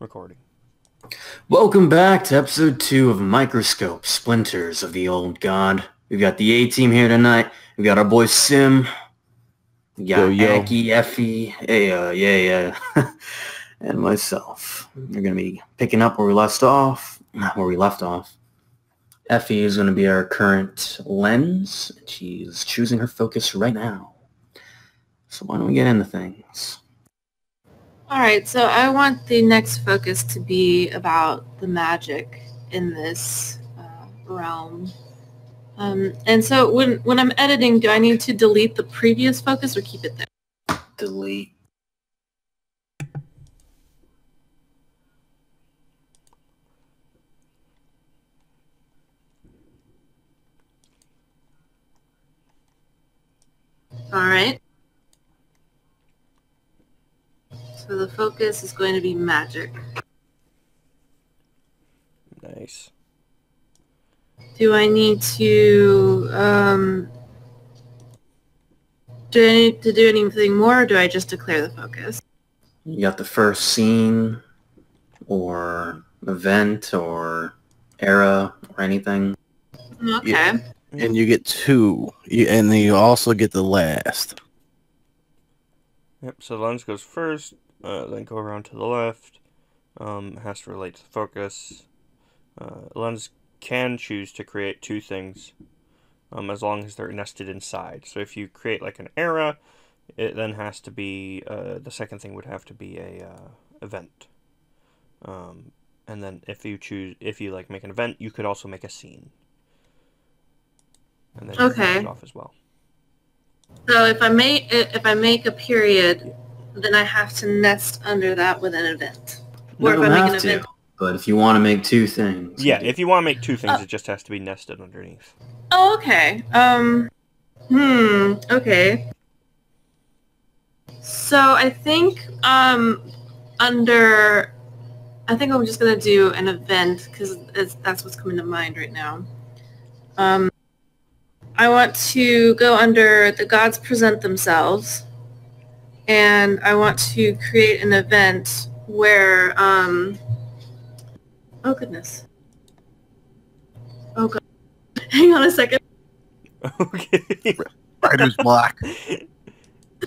recording. Welcome back to episode 2 of Microscope, Splinters of the Old God. We've got the A-team here tonight. We got our boy Sim. We got Aki, Effie, yeah, and myself. We're going to be picking up where we left off. Effie is going to be our current lens. She's choosing her focus right now. So why don't we get into things? Alright, so I want the next focus to be about the magic in this realm. And so when I'm editing, do I need to delete the previous focus or keep it there? Delete. Alright. So the focus is going to be magic. Nice. Do I need to do I need to do anything more, or do I just declare the focus? You got the first scene, or event, or era, or anything. Okay. Yeah. And you get 2, and then you also get the last. Yep, so the lens goes first, then go around to the left. It has to relate to the focus. Lens can choose to create 2 things, as long as they're nested inside. So if you create like an era, it then has to be, the second thing would have to be a event. And then if you make an event, you could also make a scene. And then okay. It off as well. So if I make a period, then I have to nest under that with an event. Or if I make an event. But if you want to make 2 things. Yeah, if you want to make 2 things, it just has to be nested underneath. Oh, okay. Okay. So I think I think I'm just gonna do an event because that's what's coming to mind right now. I want to go under the gods present themselves, and I want to create an event where oh goodness. Oh god. Hang on a second. Okay. Writer's block.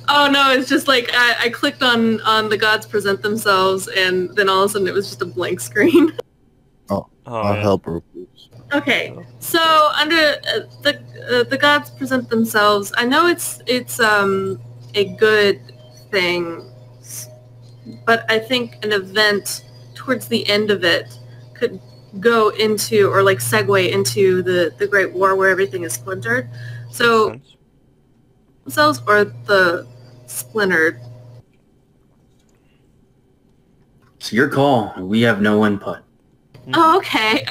Oh no, it's just like I clicked on the gods present themselves, and then all of a sudden it was just a blank screen. I'll help her. Okay, so under the gods present themselves, I know it's a good thing, but I think an event towards the end of it could go into, or like segue into the Great War where everything is splintered. So themselves or the splintered. It's your call. We have no input. Oh, okay.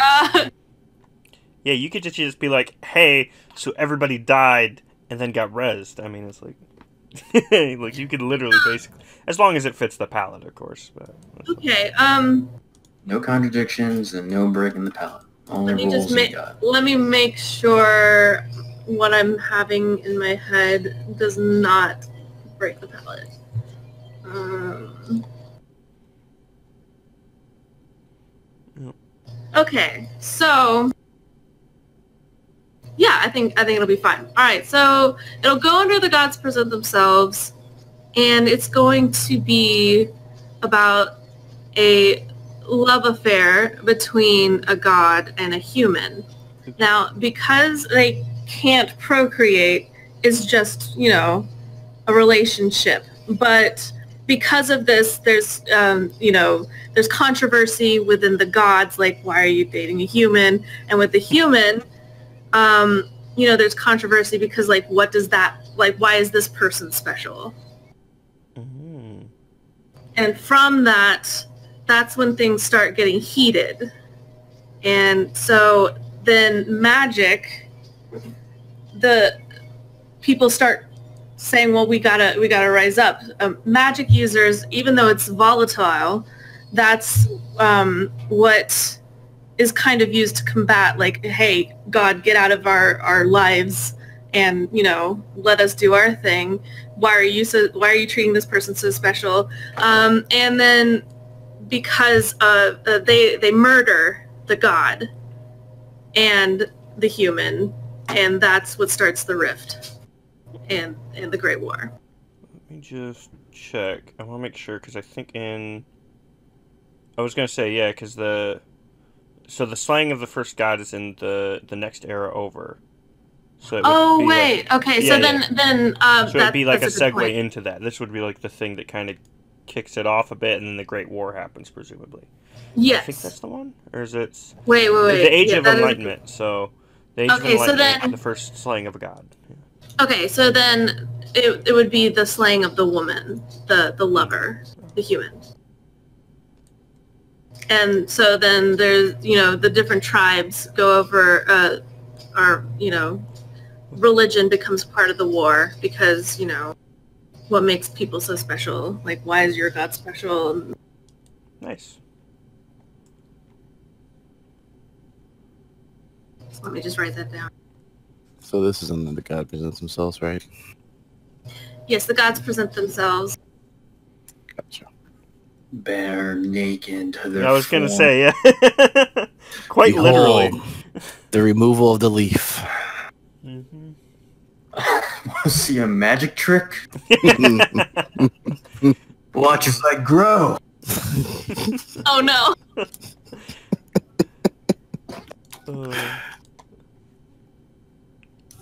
Yeah, you could just be like, hey, so everybody died and then got rezzed. I mean, it's like, like you could literally basically, as long as it fits the palette, of course. But okay. No contradictions and no breaking the palette. Only rules and God. Let me make sure what I'm having in my head does not break the palette. Okay, so yeah, I think it'll be fine. All right, so it'll go under the gods present themselves, and it's going to be about a love affair between a god and a human. Now, because they can't procreate, it's just, you know, a relationship. But because of this, there's, you know, there's controversy within the gods, like, why are you dating a human? And with the human, you know, there's controversy because, like, what does that, like, why is this person special? Mm-hmm. And from that, that's when things start getting heated. And so then magic, the people start saying, well, we gotta rise up. Magic users, even though it's volatile, that's what is kind of used to combat, like, hey, God, get out of our lives and, you know, let us do our thing. Why are you treating this person so special? And then because they murder the god and the human, and that's what starts the rift and the Great War. Let me just check. I want to make sure, because I think I was going to say, yeah, because so the slaying of the first god is in the next era over. So wait. Okay, so then so it'd be like a segue into that. This would be like the thing that kind of kicks it off a bit, and then the Great War happens, presumably. Yes. I think that's the one? Or is it... Wait. The Age of Enlightenment. So, the Age of Enlightenment, the first slaying of a god. Yeah. Okay, so then it would be the slaying of the woman, the lover, the human. And so then there's, the different tribes go over, religion becomes part of the war because, what makes people so special? Like, why is your god special? Nice. So let me just write that down. So this is when the god presents themselves, right? Yes, the gods present themselves. Gotcha. Bare naked to their I was going to form. say, yeah. Quite Behold, literally. the removal of the leaf. Mm-hmm. Want to see a magic trick? Watch as I grow. Oh no.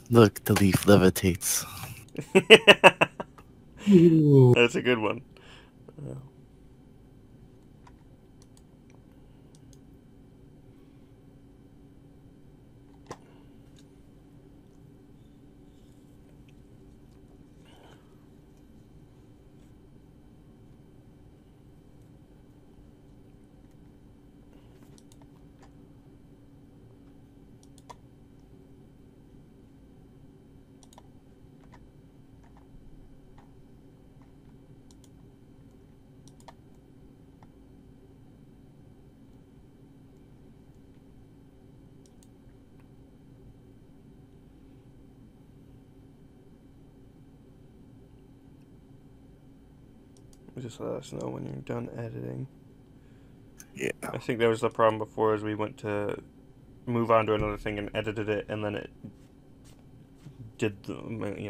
Look, the leaf levitates. That's a good one. Just let us know when you're done editing. Yeah. I think that was the problem before, as we went to move on to another thing and edited it, and then it did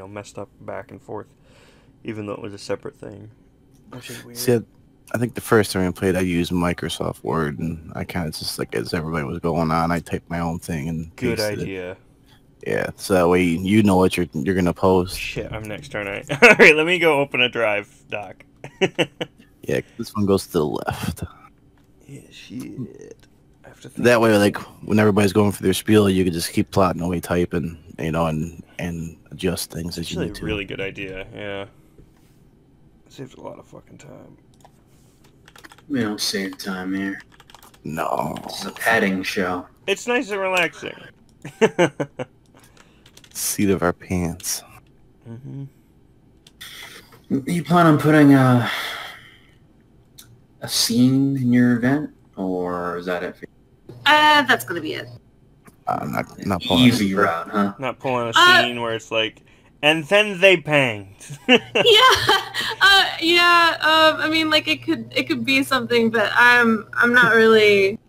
messed up back and forth, even though it was a separate thing. Which is weird. See, I think the first time I played, I used Microsoft Word, and I kind of just, like, as everybody was going on, I typed my own thing and Good pasted idea. It. Yeah, so that way you know what you're gonna post. Shit, I'm next turn. All right, let me go open a drive, Doc. Yeah, this one goes to the left. Yeah, shit. I have to think. That way, like, when everybody's going for their spiel, you can just keep plotting away, typing, and adjust things as you Actually, need to. a really good idea. Yeah. Saves a lot of fucking time. We don't save time here. No. This is a padding show. It's nice and relaxing. Seat of our pants. Mm-hmm. You plan on putting a scene in your event, or is that it? That's gonna be it. I'm not pulling Easy it. route, huh? Not pulling a scene where it's like, and then they banged. Yeah. I mean, like, it could be something, but I'm not really.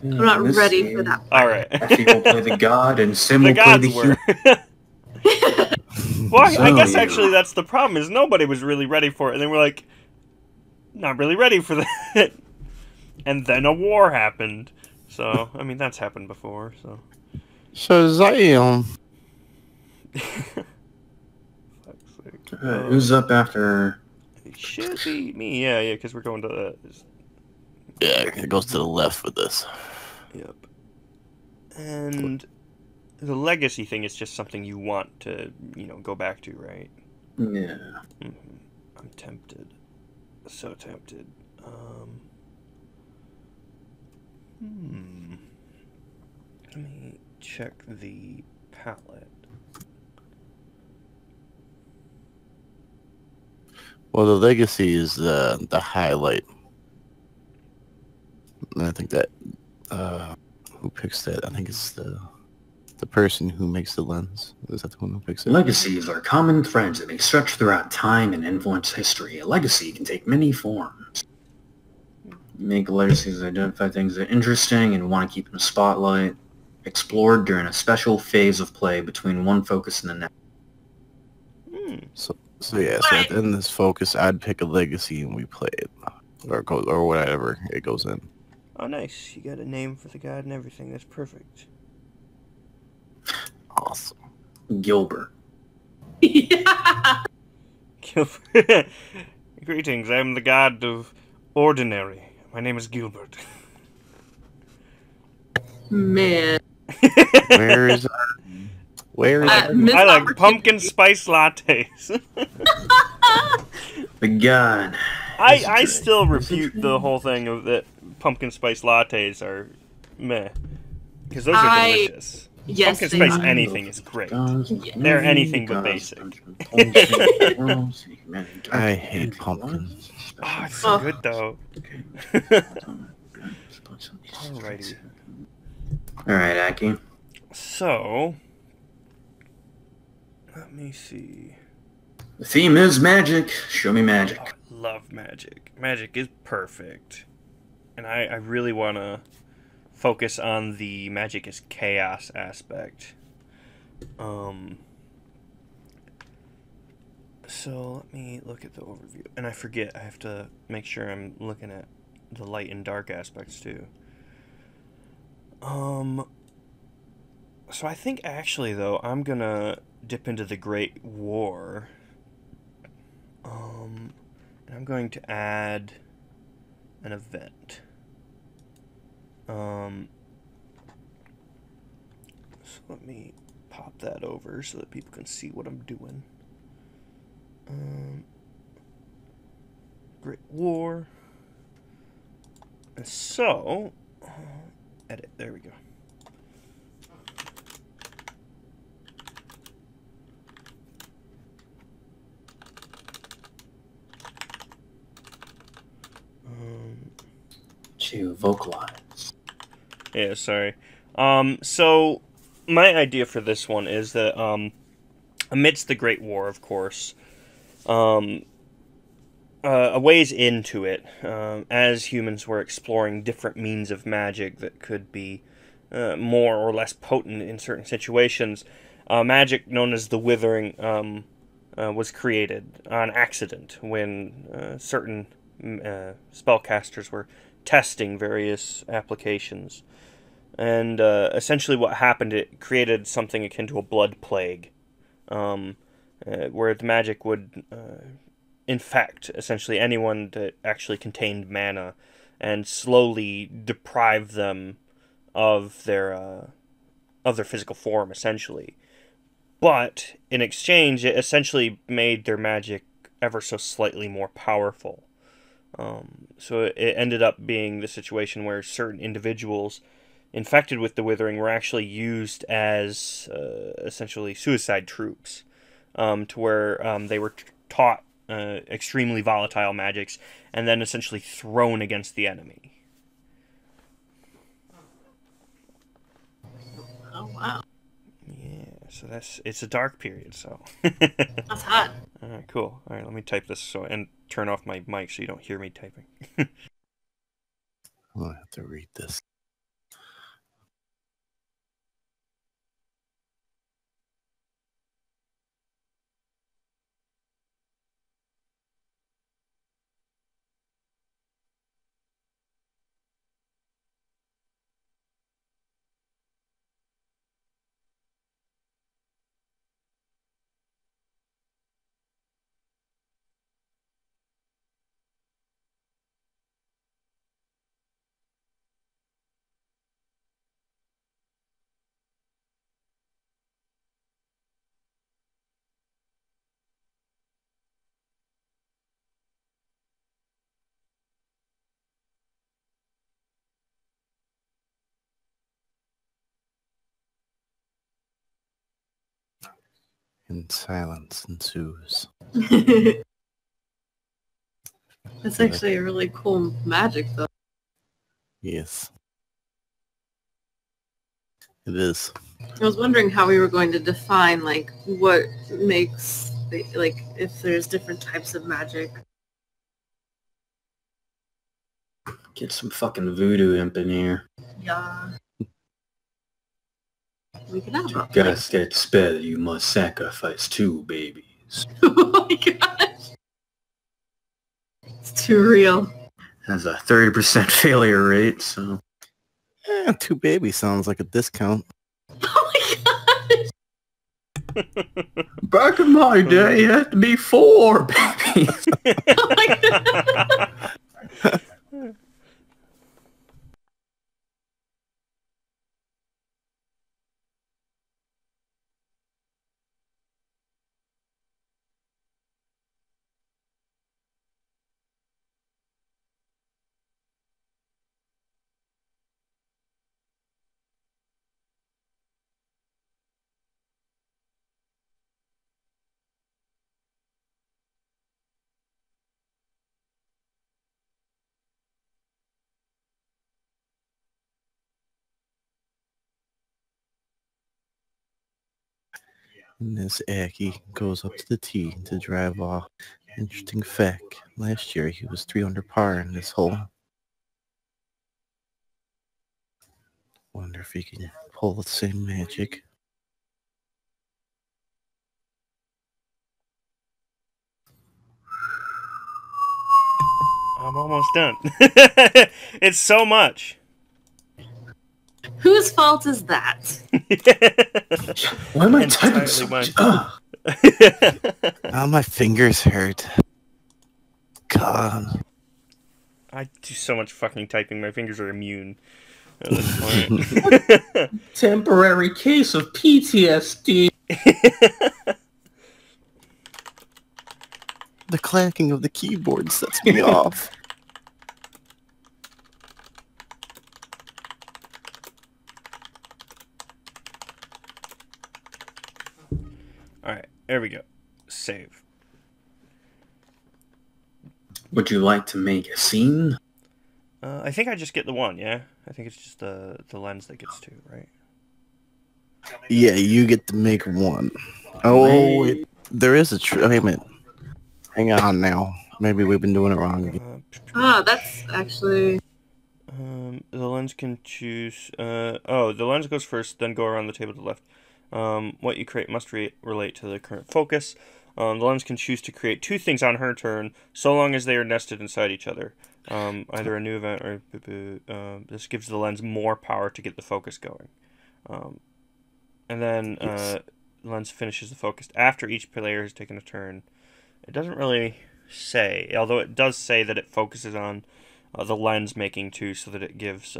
I'm not ready for that. All right. Effie will play the god, and Sim The will play gods the were. human. Well, I guess So- actually that's the problem, is nobody was really ready for it, and they were like, not really ready for that. And then a war happened. So, I mean, that's happened before, so. Shazam! Fuck's sake. Who's up after? It should be me, yeah, because we're going to Yeah, it goes to the left for this. Yep. And the legacy thing is just something you want to, go back to, right? Yeah. Mm-hmm. I'm tempted. So tempted. Let me check the palette. Well, the legacy is the highlight. And I think that who picks that? I think it's the person who makes the lens. Is that the one who picks it? Legacies are common threads that may stretch throughout time and influence history. A legacy can take many forms. Make legacies identify things that are interesting and want to keep in the spotlight. Explored during a special phase of play between one focus and the next. So at the end of this focus, I'd pick a legacy and we play it, or whatever it goes in. Oh, nice. You got a name for the god and everything. That's perfect. Awesome. Gilbert. Yeah. Greetings, I'm the god of ordinary. My name is Gilbert. Man. Where is I like pumpkin spice lattes. The god. I still refute the whole thing of that pumpkin spice lattes are meh. Because those are delicious. Yes, Pumpkin spice anything is great. They're anything but basic. I hate pumpkins. Oh, it's so good though. Alrighty. Alright, Aki. So, let me see. The theme is magic. Show me magic. Oh, I love magic. Magic is perfect. And I really want to focus on the magic is chaos aspect. So let me look at the overview. And I forget, I have to make sure I'm looking at the light and dark aspects too. So I think actually though, I'm gonna dip into the Great War. And I'm going to add an event. So let me pop that over so that people can see what I'm doing. Great War. And so, edit, there we go. To vocalize. Yeah, sorry. So my idea for this one is that amidst the Great War, of course, a ways into it, as humans were exploring different means of magic that could be more or less potent in certain situations, magic known as the Withering was created on accident when certain spellcasters were testing various applications. And essentially what happened, it created something akin to a blood plague, where the magic would infect essentially anyone that actually contained mana and slowly deprive them of their physical form, essentially. But in exchange, it essentially made their magic ever so slightly more powerful. So it ended up being the situation where certain individuals infected with the Withering were actually used as essentially suicide troops, to where they were taught extremely volatile magics and then essentially thrown against the enemy. Oh, wow. Yeah, so it's a dark period, so. That's hot. Alright, cool. Alright, let me type this and turn off my mic so you don't hear me typing. I'm gonna have to read this. And silence ensues. That's actually a really cool magic, though. Yes. It is. I was wondering how we were going to define, like, what makes, like, if there's different types of magic. Get some fucking voodoo imp in here. Yeah. We can have a Got that spell, you must sacrifice 2 babies. Oh my gosh. It's too real. Has a 30% failure rate, so... 2 babies sounds like a discount. Oh my gosh. Back in my day, it had to be 4 babies. Oh my god. And this Aki goes up to the tee to drive off. Interesting fact, last year he was 300 par in this hole. Wonder if he can pull the same magic. I'm almost done. It's so much. Whose fault is that? Why am I Entirely typing so mine. much? Ugh. Oh, my fingers hurt. God. I do so much fucking typing. My fingers are immune at this point. Temporary case of PTSD. The clacking of the keyboard sets me off. Alright, there we go. Save. Would you like to make a scene? I think I just get the one, yeah? I think it's just the lens that gets 2, right? Yeah, you get to make 1. Oh, there is a wait a minute. Hang on now. Maybe we've been doing it wrong. That's actually... The lens can choose... the lens goes first, then go around the table to the left. What you create must relate to the current focus. The lens can choose to create 2 things on her turn, so long as they are nested inside each other. Either a new event or... this gives the lens more power to get the focus going. And then the lens finishes the focus after each player has taken a turn. It doesn't really say, although it does say that it focuses on the lens making 2 so that it gives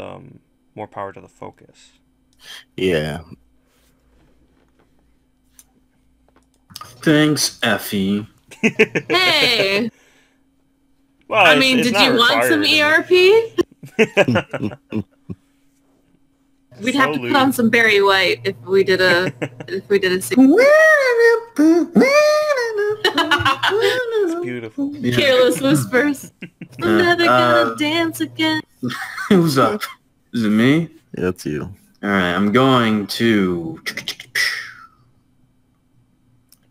more power to the focus. Yeah. Thanks, Effie. Hey! Well, I mean, did you want some ERP? We'd have to put on some Barry White if we did a scene. It's beautiful. Yeah. Careless whispers. I'm never gonna dance again. Who's up? Is it me? Yeah, it's you. Alright, I'm going to...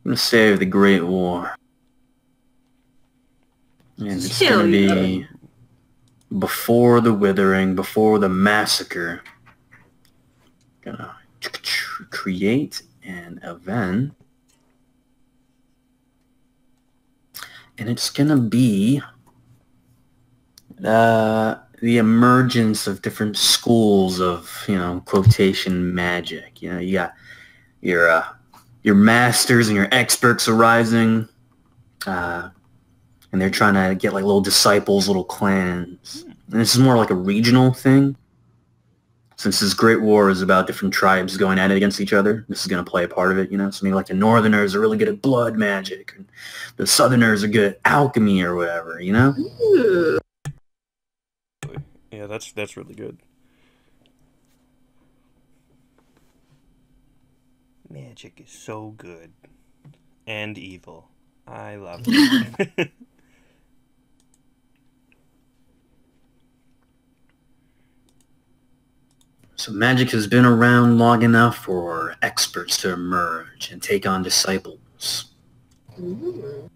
I'm gonna save the Great War. And it's gonna be before the Withering, before the Massacre. Gonna create an event. And it's gonna be the emergence of different schools of, quotation magic. You got your masters and your experts arising, and they're trying to get like little disciples, little clans. And this is more like a regional thing. Since this Great War is about different tribes going at it against each other, this is going to play a part of it, So maybe like the Northerners are really good at blood magic, and the Southerners are good at alchemy or whatever, Ooh. Yeah, that's really good. Magic is so good. And evil. I love it. So magic has been around long enough for experts to emerge and take on disciples. Ooh.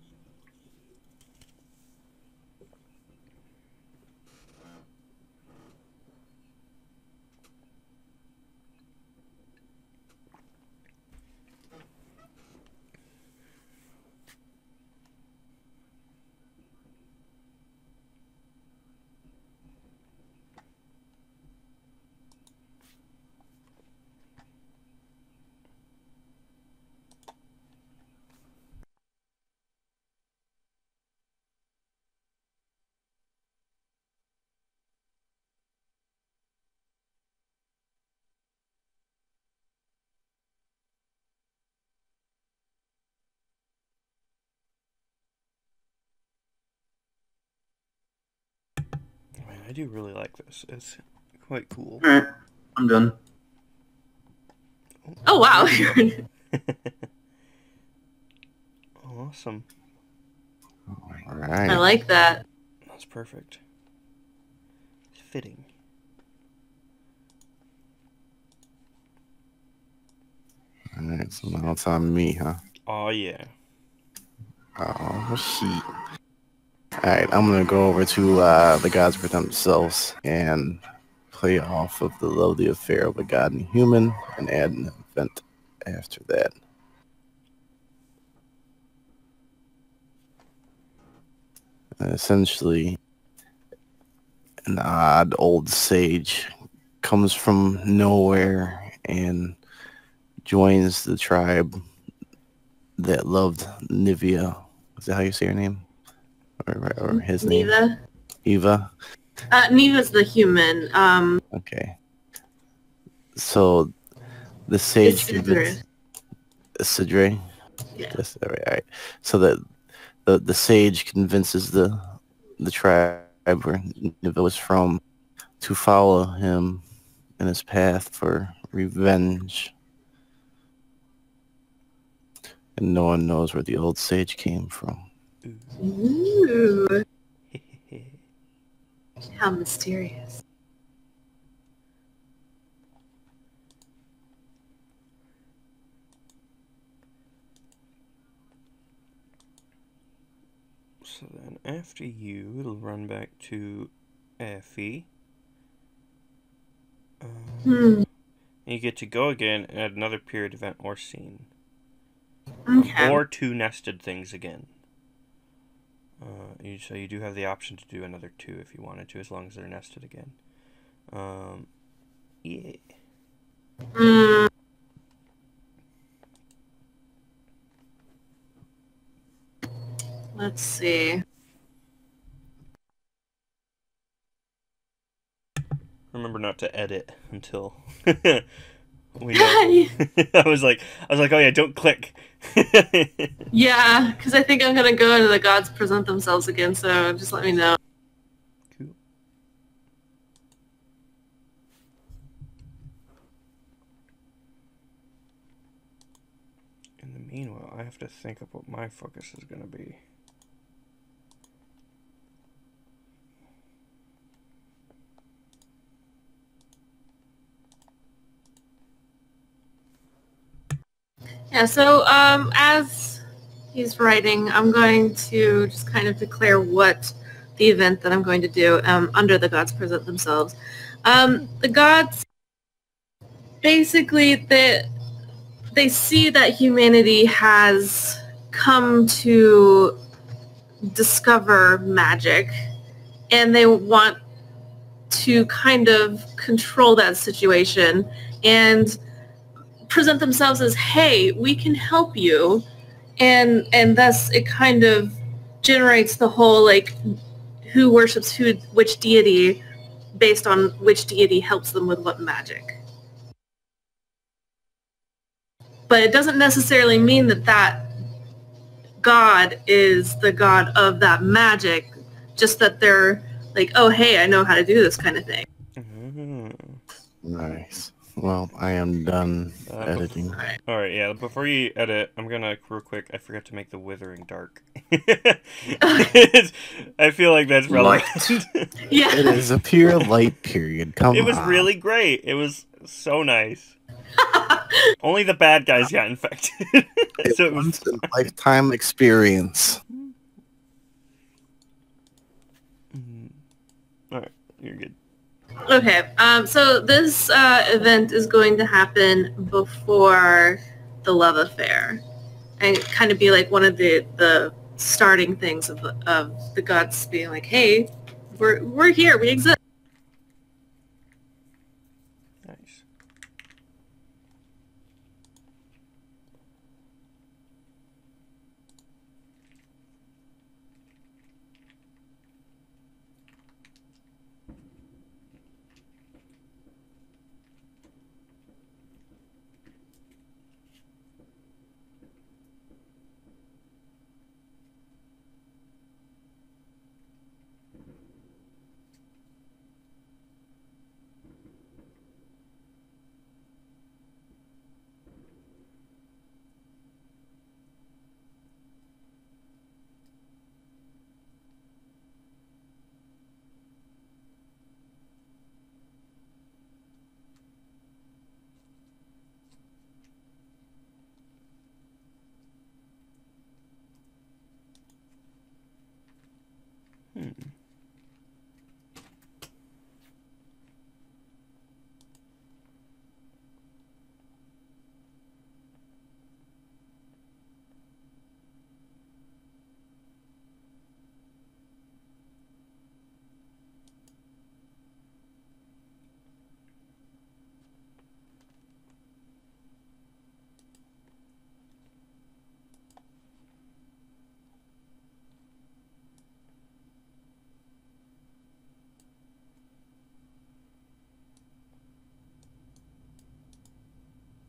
I do really like this. It's quite cool. Alright, I'm done. Oh wow. Awesome. All right. I like that. That's perfect. It's fitting. All right, so now it's on me, huh? Oh yeah. Oh, shit. All right, I'm going to go over to the gods for themselves and play off of the lovely affair of a god and human and add an event after that. Essentially, an odd old sage comes from nowhere and joins the tribe that loved Nivea. Is that how you say her name? Or his name? Neva. Eva? Neva's the human. Okay. So the It's sage Sidra. Sidre? Yeah. Yes, all right. So that the sage convinces the tribe where Nivea was from to follow him in his path for revenge. And no one knows where the old sage came from. Ooh, how mysterious. So then after you, it'll run back to Effie. Hmm. And you get to go again and add another period event or scene. Okay. Or 2 nested things again. So you do have the option to do another 2 if you wanted to, as long as they're nested again. Yeah. Mm. Let's see. Remember not to edit until we know. I was like, oh yeah, don't click. Yeah, because I think I'm gonna go into the gods present themselves again. So just let me know. Cool. In the meanwhile, I have to think of what my focus is gonna be. Yeah. So as he's writing, I'm going to just kind of declare what the event that I'm going to do under the gods present themselves. The gods basically they see that humanity has come to discover magic, and they want to kind of control that situation and present themselves as, hey, we can help you, and thus it kind of generates the whole like who worships who, which deity, based on which deity helps them with what magic. But it doesn't necessarily mean that that god is the god of that magic, just that they're like, oh hey, I know how to do this kind of thing. Nice. Well, I am done editing. Alright, yeah, before you edit, I'm gonna, real quick, I forgot to make the withering dark. I feel like that's relevant. Yeah. It is a pure light period. Come on. It was really great. It was so nice. Only the bad guys got infected. So it was once a lifetime experience. Alright, you're good. Okay, so this event is going to happen before the love affair, and kind of be like one of the starting things of the gods being like, hey, we're here, we exist. Nice.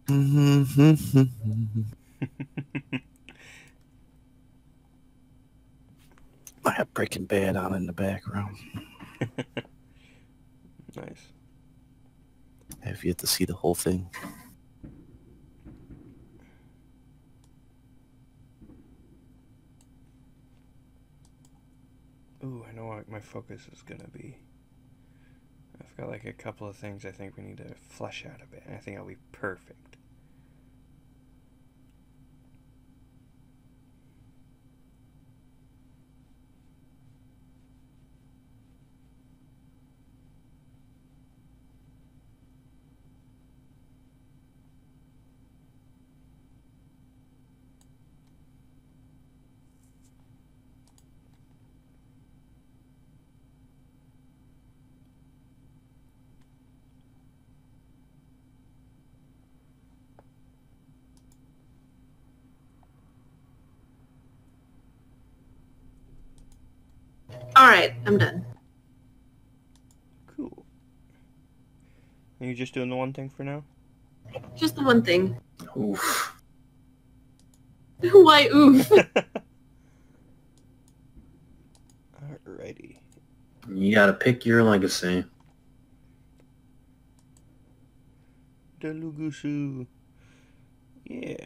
I have Breaking Bad on in the background. Nice. Have yet to see the whole thing. Ooh, I know what my focus is gonna be. I've got like a couple of things I think we need to flesh out a bit. I think I'll be perfect. All right, I'm done. Cool. Are you just doing the one thing for now? Just the one thing. Oof. Why oof? Alrighty. You gotta pick your legacy. Delugusu. Yeah.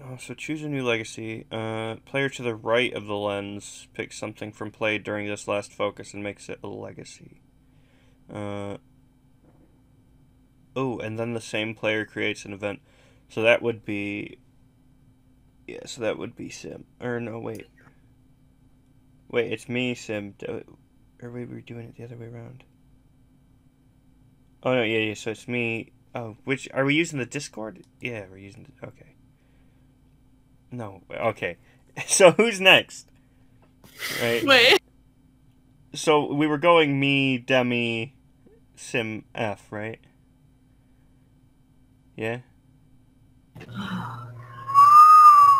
Oh, so choose a new legacy. Player to the right of the lens picks something from play during this last focus and makes it a legacy. Oh, and then the same player creates an event. So that would be... Yeah, so that would be Sim. Or no, wait. Wait, it's me, Sim. Or we were doing it the other way around. Oh, no, yeah, so it's me. Oh, which... Are we using the Discord? Yeah, we're using the... Okay. No, okay. So who's next? Right. Wait. So we were going me, Demi, Sim, F, right? Yeah?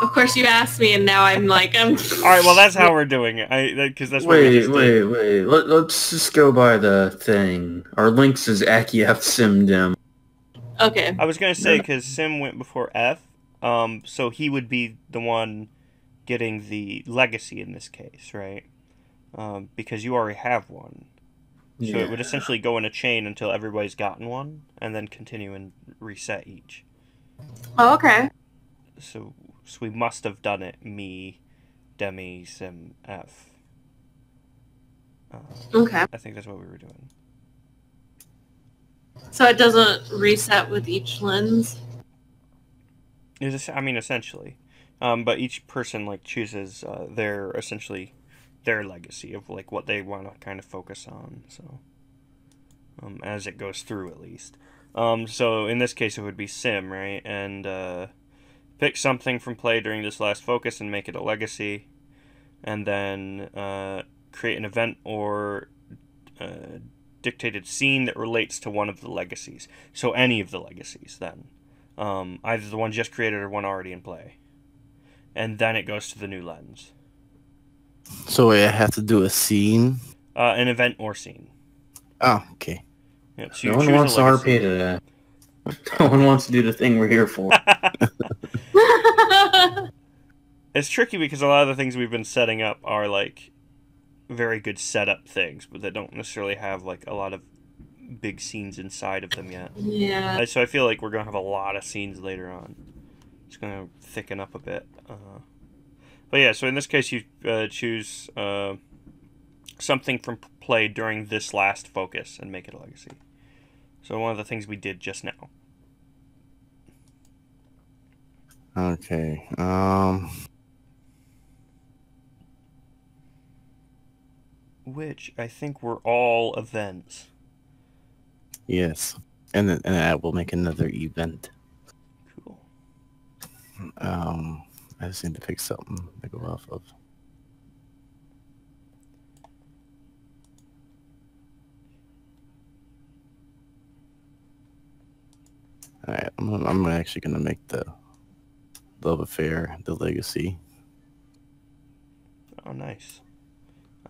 Of course you asked me, and now I'm like, I'm... Alright, well that's how we're doing it. Because that's what we just did. Wait. Let's just go by the thing. Our links is Aki F Simdim. Okay. I was going to say, because Sim went before F, so he would be the one getting the legacy in this case, right? Because you already have one. So it would essentially go in a chain until everybody's gotten one, and then continue and reset each. Oh, okay. So we must have done it, me, Demi, Sim, F. Okay. I think that's what we were doing. So it doesn't reset with each lens? I mean, essentially. But each person, like, chooses their legacy of, like, what they want to kind of focus on, so... as it goes through, at least. So in this case, it would be Sim, right? And, pick something from play during this last focus and make it a legacy. And then, create an event or dictated scene that relates to one of the legacies. So any of the legacies, then. Either the one just created or one already in play. And then it goes to the new lens. So I have to do a scene? An event or scene. Oh, okay. Yep, so no one wants to RP to that. No one wants to do the thing we're here for. It's tricky because a lot of the things we've been setting up are, like, very good setup things, but that don't necessarily have, like, a lot of big scenes inside of them yet. Yeah. So I feel like we're going to have a lot of scenes later on. It's going to thicken up a bit. But yeah, so in this case you choose something from play during this last focus and make it a legacy. So one of the things we did just now. Okay. which I think were all events. Yes. And then I will make another event. Cool. I just need to pick something to go off of. Alright, I'm actually gonna make the love affair the legacy. Oh, nice.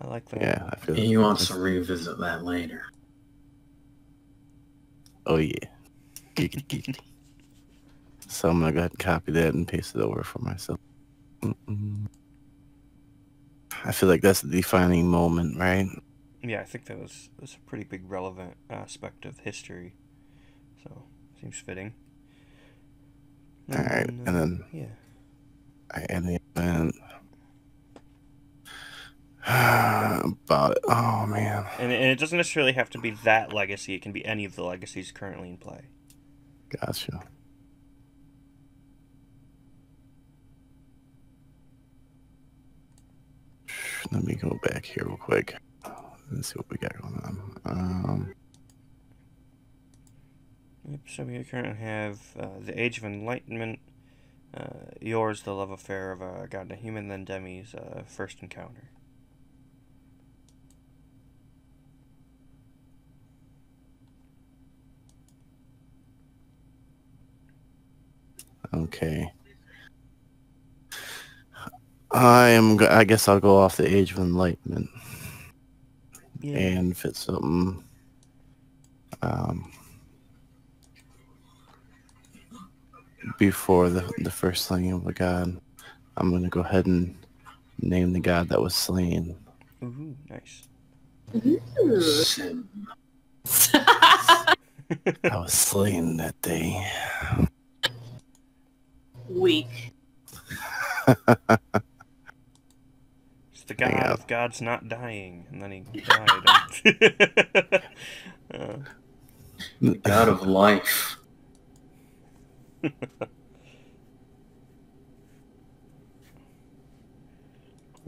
I like that. Yeah, I feel He wants to revisit that later. Oh yeah. Giggity. So I'm gonna go ahead and copy that and paste it over for myself. I feel like that's the defining moment, right? Yeah, I think that's a pretty big relevant aspect of history. So, seems fitting. Alright, and then yeah. I add the event. About it. Oh man. And it doesn't necessarily have to be that legacy. It can be any of the legacies currently in play. Gotcha. Let me go back here real quick. Let's see what we got going on. Yep, so we currently have the Age of Enlightenment, yours, the love affair of a god and a human, then Demi's first encounter. Okay. I guess I'll go off the Age of Enlightenment. Yeah. And fit something. Before the first slaying of a god, I'm gonna go ahead and name the god that was slain. Ooh, nice. Sim. I was slain that day. Weak. It's the god of gods not dying, and then he died. The god of life.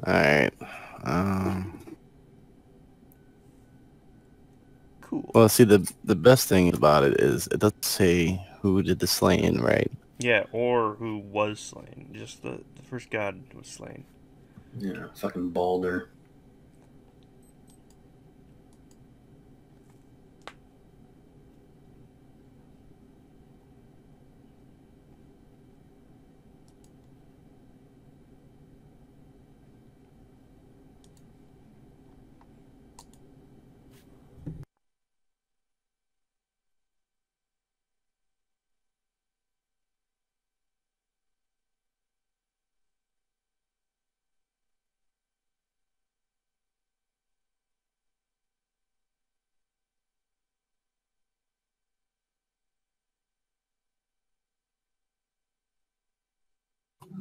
Alright. Cool. Well, see, the best thing about it is it doesn't say who did the slaying, right? Yeah, or who was slain. Just the first god was slain. Yeah, fucking Balder.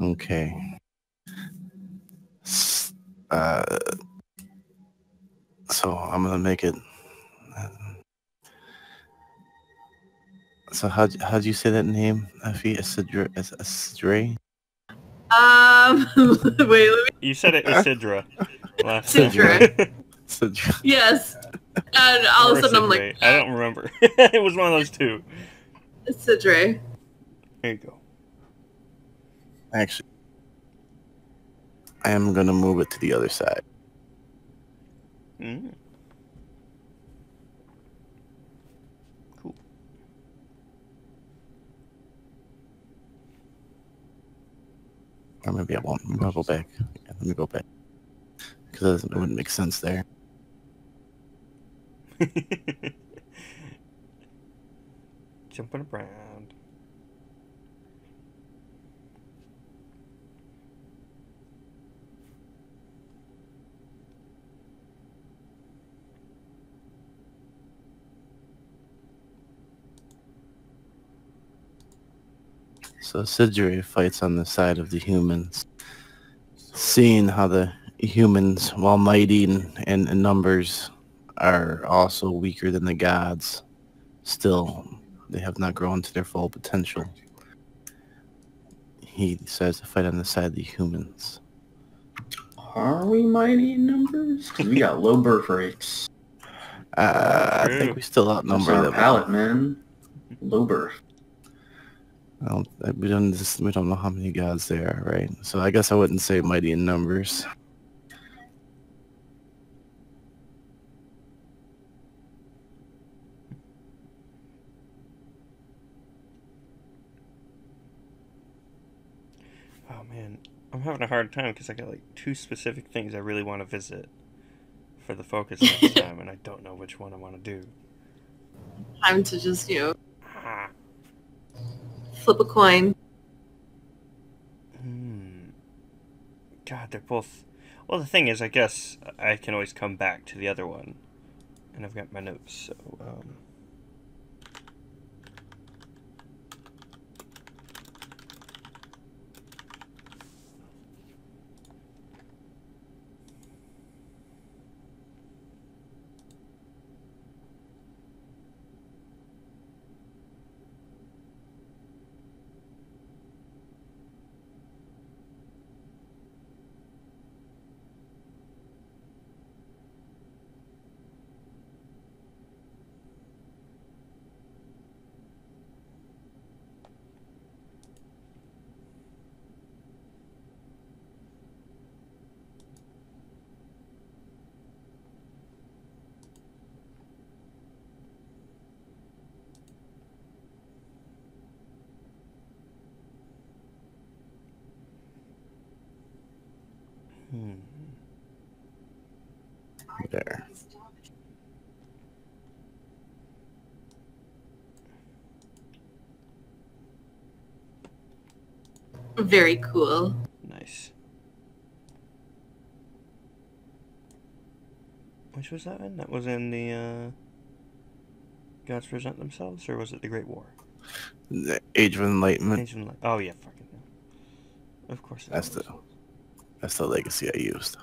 Okay. So I'm gonna make it. So how'd you say that name? Effie? Isidre? Wait, let me... You said it Isidra last Sidra. time. Sidra. Yes. And all of a sudden I'm like... I don't remember. It was one of those two. Sidre. There you go. Actually, I am gonna move it to the other side. Mm. Cool. Or maybe I won't. I'll go back. Yeah, let me go back. Because it wouldn't make sense there. Jumping around. So Sidre fights on the side of the humans, seeing how the humans, while mighty in numbers, are also weaker than the gods. Still, they have not grown to their full potential. He decides to fight on the side of the humans. Are we mighty in numbers? Because we got low birth rates. I think we still That's outnumber our them. palette, man. Low birth. We don't know how many gods there are, right? So I guess I wouldn't say mighty in numbers. Oh man, I'm having a hard time because I got like 2 specific things I really want to visit for the focus next time, and I don't know which one I want to do. Time to just, Ah. flip a coin. God, they're both... Well, the thing is, I guess I can always come back to the other one. And I've got my notes, so... There. Very cool. Nice. Which was that in? That was in the, Gods Present Themselves, or was it the Great War? The Age of Enlightenment. Age of Enlightenment. Oh, yeah, fucking hell. Of course it was. That's the legacy I used.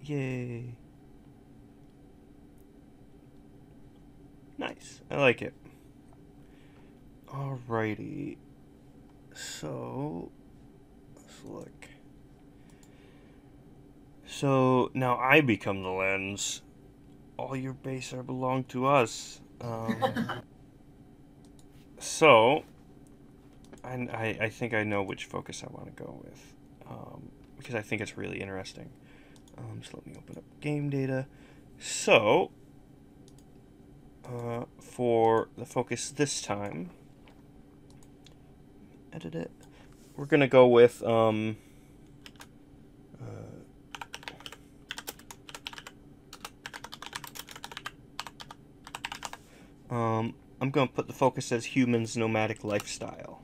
Yay. Nice. I like it. Alrighty. So, let's look. So, now I become the lens. All your base are belong to us. So, I think I know which focus I want to go with. Because I think it's really interesting. So let me open up game data. So, for the focus this time, edit it. We're gonna go with I'm gonna put the focus as humans' nomadic lifestyle.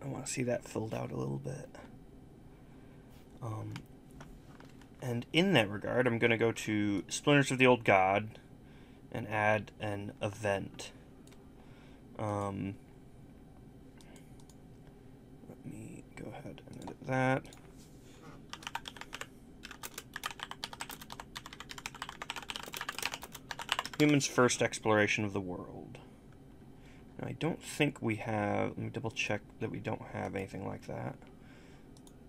I want to see that filled out a little bit. And in that regard, I'm going to go to Splinters of the Old God and add an event. Let me go ahead and edit that. Humans' first exploration of the world. Now, I don't think we have... Let me double check that we don't have anything like that.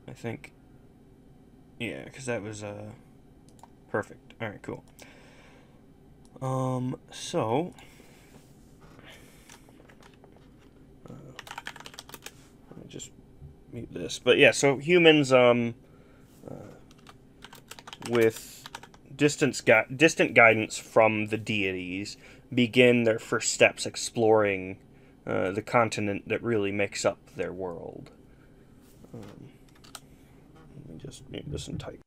I think... Yeah, because that was perfect. Alright, cool. So... let me just mute this. But yeah, so humans, with distant guidance from the deities, begin their first steps exploring the continent that really makes up their world. Let me just mute this and type.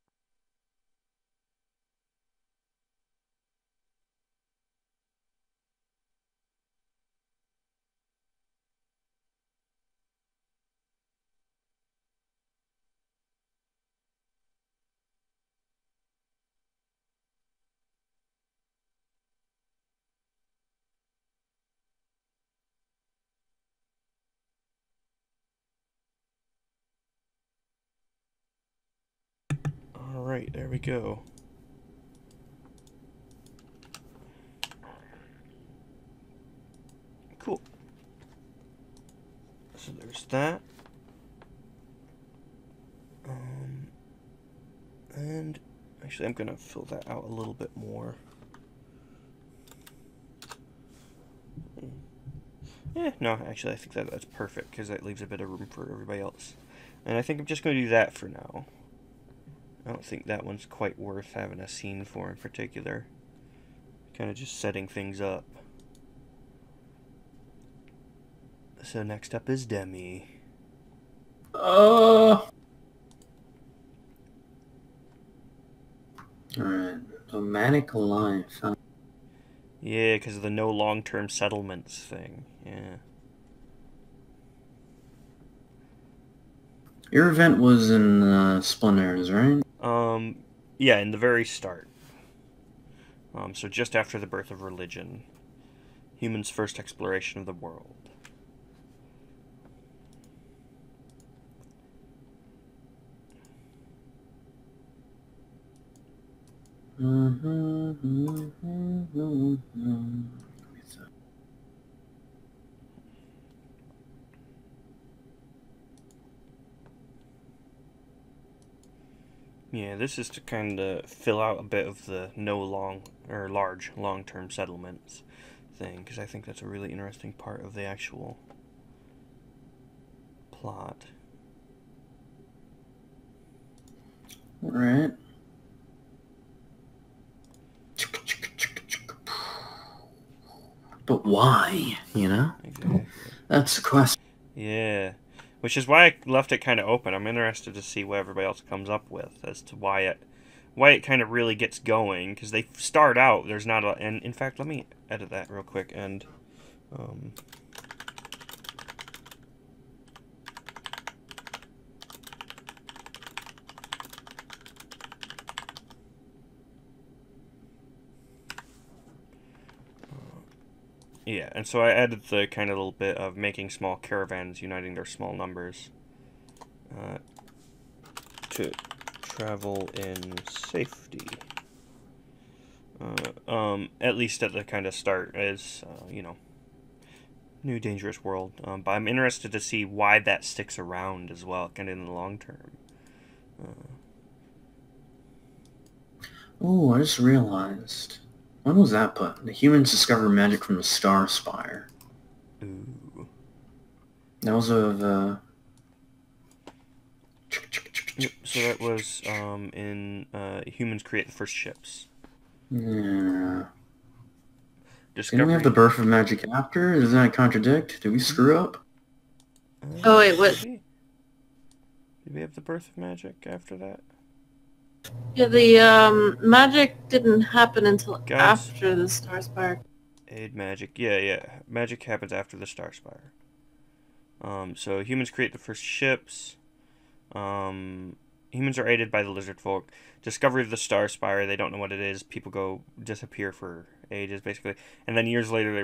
Alright, there we go. Cool. So there's that. Actually, I'm gonna fill that out a little bit more. No, actually, I think that's perfect, because that leaves a bit of room for everybody else. And I think I'm just going to do that for now. I don't think that one's quite worth having a scene for in particular. Kind of just setting things up. So next up is Demi. Alright. Nomadic life. Huh? Yeah, because of the no long-term settlements thing. Yeah. Your event was in Splinters, right? Yeah, in the very start. So just after the birth of religion. Humans' first exploration of the world. Yeah, this is to kind of fill out a bit of the large long-term settlements thing, because I think that's a really interesting part of the actual plot. Alright. But why, you know? Exactly. That's the question. Yeah. Which is why I left it kind of open. I'm interested to see what everybody else comes up with as to why it kind of really gets going, because they start out, there's not a... And in fact, let me edit that real quick, and... yeah, and so I added the kind of little bit of making small caravans uniting their small numbers to travel in safety. At least at the kind of start as, you know, new dangerous world. But I'm interested to see why that sticks around as well, kind of in the long term. Oh, I just realized. When was that put? The humans discover magic from the Star Spire. Ooh. That was of, Yep, so that was in Humans Create the First Ships. Yeah. Discovery. Didn't we have the birth of magic after? Doesn't that contradict? Did we screw up? Oh, wait, what? Did we have the birth of magic after that? Yeah, the magic didn't happen until Guys. after the Star Spire. Aid magic. Yeah. Magic happens after the Star Spire. So humans create the first ships. Humans are aided by the lizard folk. Discovery of the Star Spire, they don't know what it is. People disappear for ages, basically. And then years later,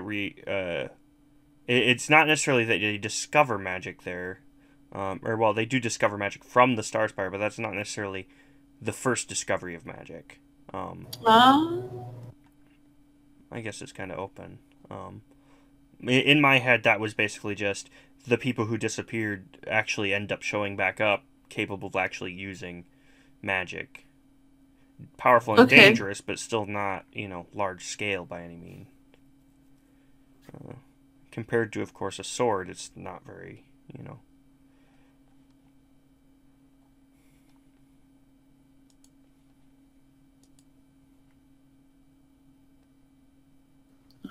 it's not necessarily that they discover magic there. They do discover magic from the Star Spire, but that's not necessarily the first discovery of magic. I guess it's kind of open. In my head, that was basically just the people who disappeared actually end up showing back up, capable of actually using magic. Powerful and dangerous, but still not, large scale by any means. Compared to, of course, a sword, it's not very,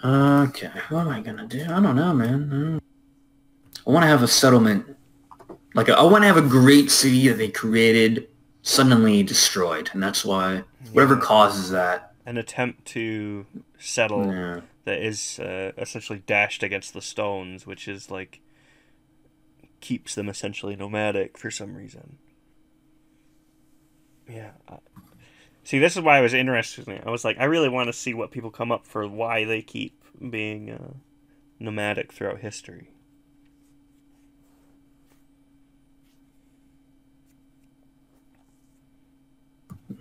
Okay, what am I gonna do? I don't know, man. I want to have a settlement. I want to have a great city that they created suddenly destroyed, and that's why whatever causes that. An attempt to settle that is essentially dashed against the stones, which is keeps them essentially nomadic for some reason. Yeah. See, this is why I was interested in it. I was like, I really want to see what people come up for why they keep being nomadic throughout history.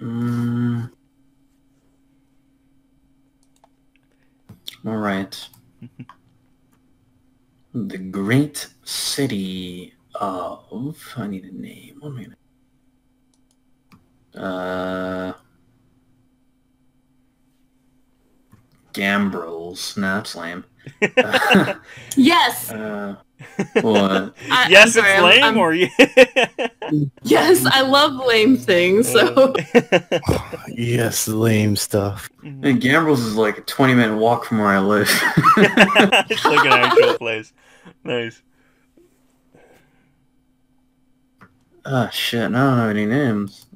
All right. The great city of... I need a name. 1 minute. gambrels. No, that's lame. Yes. What? I'm sorry, it's lame, or yeah. Yes, I love lame things. So Yes, lame stuff. Hey, Gambrels is like a 20-minute walk from where I live. It's like an actual place. Nice. Ah, shit. I don't have any names.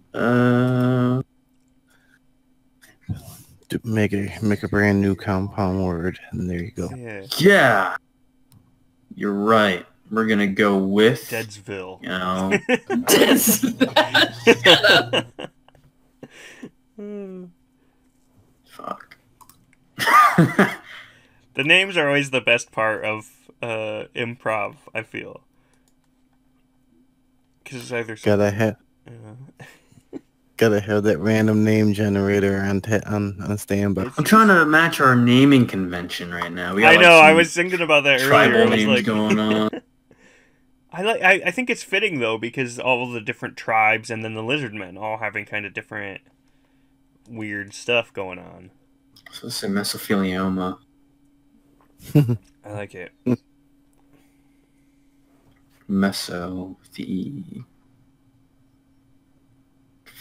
Make a brand new compound word, and there you go. Yeah. Yeah. You're right. We're gonna go with Deadsville. You know. shut up. Fuck. The names are always the best part of improv, I feel. Because it's either gotta have that random name generator on standby. I'm trying to match our naming convention right now. We got, I know. some I was thinking about that tribal earlier. names going on. I think it's fitting though, because all of the different tribes and then the lizardmen all having kind of different weird stuff going on. So let's say mesothelioma. I like it.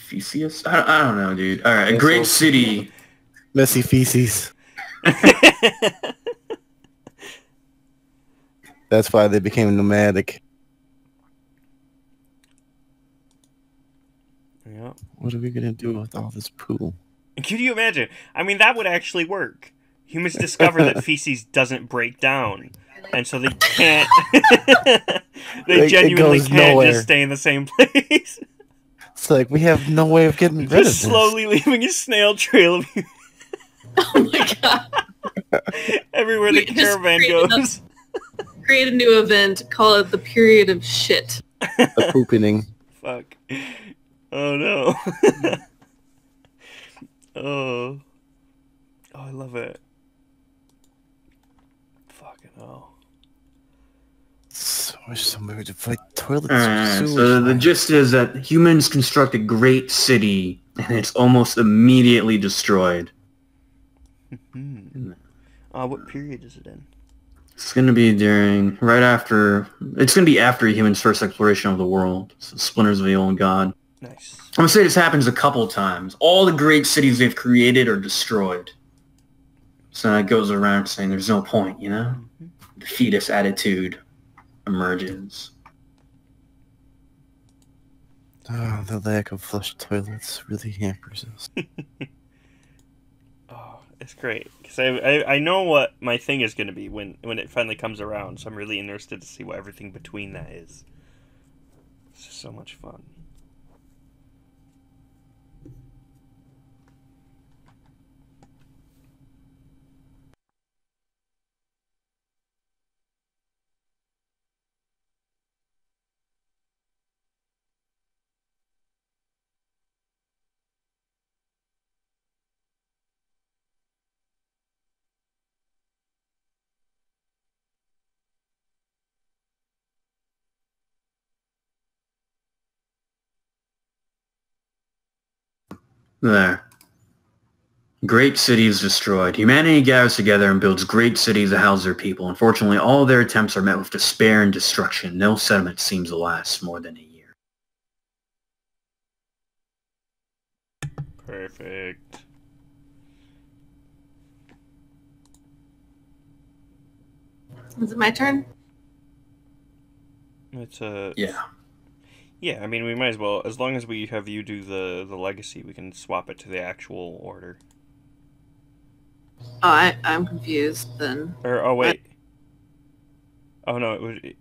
Theseus? I don't know, dude. All right, a great city. Messy feces. That's why they became nomadic. Yeah. What are we gonna do with all this poo? Can you imagine? I mean, that would actually work. Humans discover that feces doesn't break down, and so they can't. They genuinely can't just stay in the same place. It's like we have no way of getting rid of this. Just slowly leaving a snail trail of you. Oh my god. Everywhere the caravan goes. Create a new event, call it the period of shit. The poopening. Fuck. Oh no. Oh, I love it. Fucking hell. So much somewhere to fight toilets. So the gist is that humans construct a great city, and it's almost immediately destroyed. What period is it in? It's going to be it's going to be after humans' first exploration of the world. So Splinters of the Old God. Nice. I'm going to say this happens a couple times. All the great cities they've created are destroyed. So it goes around saying there's no point, you know? The fetus attitude emerges. Oh, the lack of flush toilets really hampers us. Oh, it's great. Because I know what my thing is going to be when it finally comes around. So I'm really interested to see what everything between that is. It's just so much fun. There. Great cities destroyed. Humanity gathers together and builds great cities to house their people. Unfortunately, all their attempts are met with despair and destruction. No settlement seems to last more than a year. Perfect. Is it my turn? It's Yeah. Yeah, I mean, we might as well, as long as we have you do the legacy, we can swap it to the actual order. Oh, I'm confused then. Or, oh, wait. Oh, no, it would...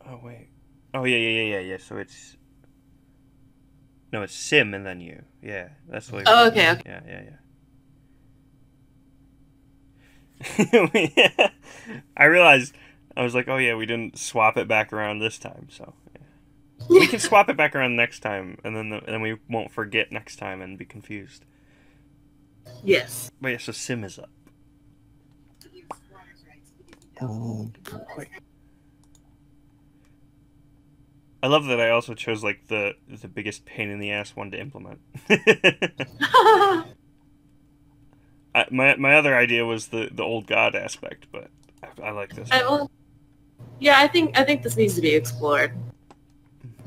Oh, wait. Oh, yeah, so it's... No, it's Sim and then you. Yeah, that's what... Oh, okay. Yeah. I realized... I was like, oh yeah, we didn't swap it back around this time, so... Yeah. We can swap it back around next time, and then we won't forget next time and be confused. Yes. But yeah, so Sim is up. Oh boy. I love that I also chose, like, the biggest pain in the ass one to implement. my other idea was the old god aspect, but I like this. Well, yeah, I think this needs to be explored.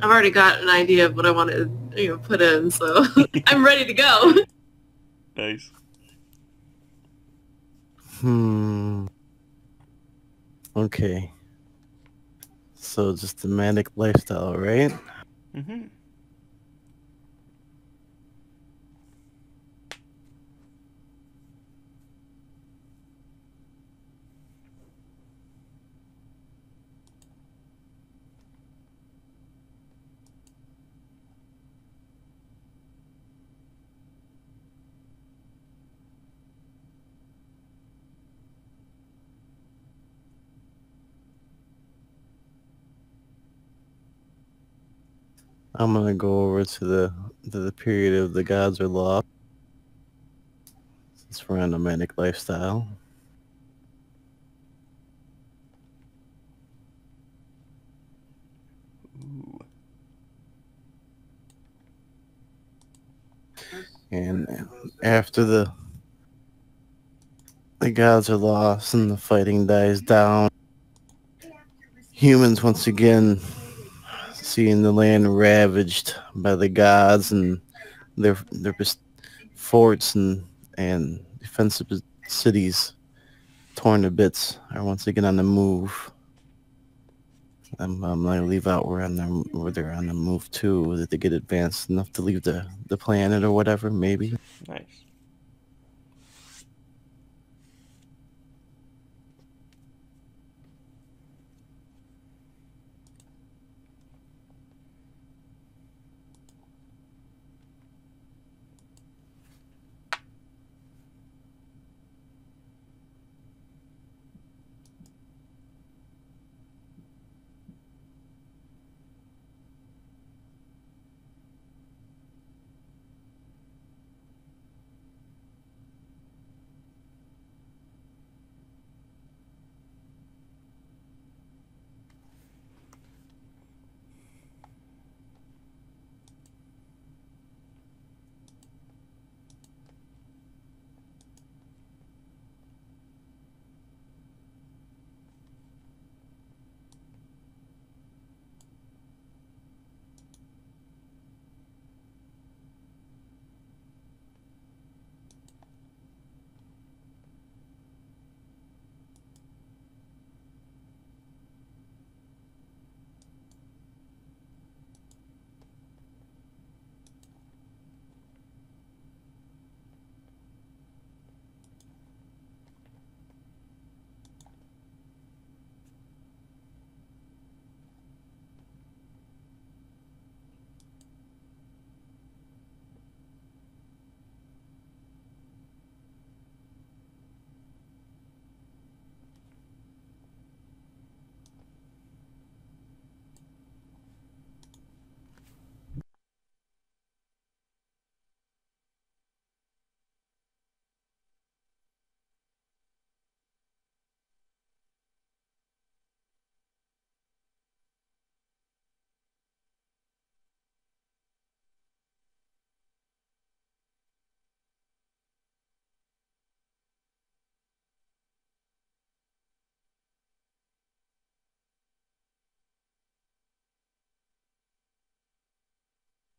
I've already got an idea of what I want to put in, so I'm ready to go. Nice. Okay. So just the manic lifestyle, right? Mm-hmm. I'm gonna go over to the period of the gods are lost. Since we're on a manic lifestyle. Ooh. And after the gods are lost and the fighting dies down, humans once again seeing the land ravaged by the gods and their forts and defensive cities torn to bits are once again on the move. I'm gonna leave out where they're on the move too, that they get advanced enough to leave the planet or whatever, maybe. Nice.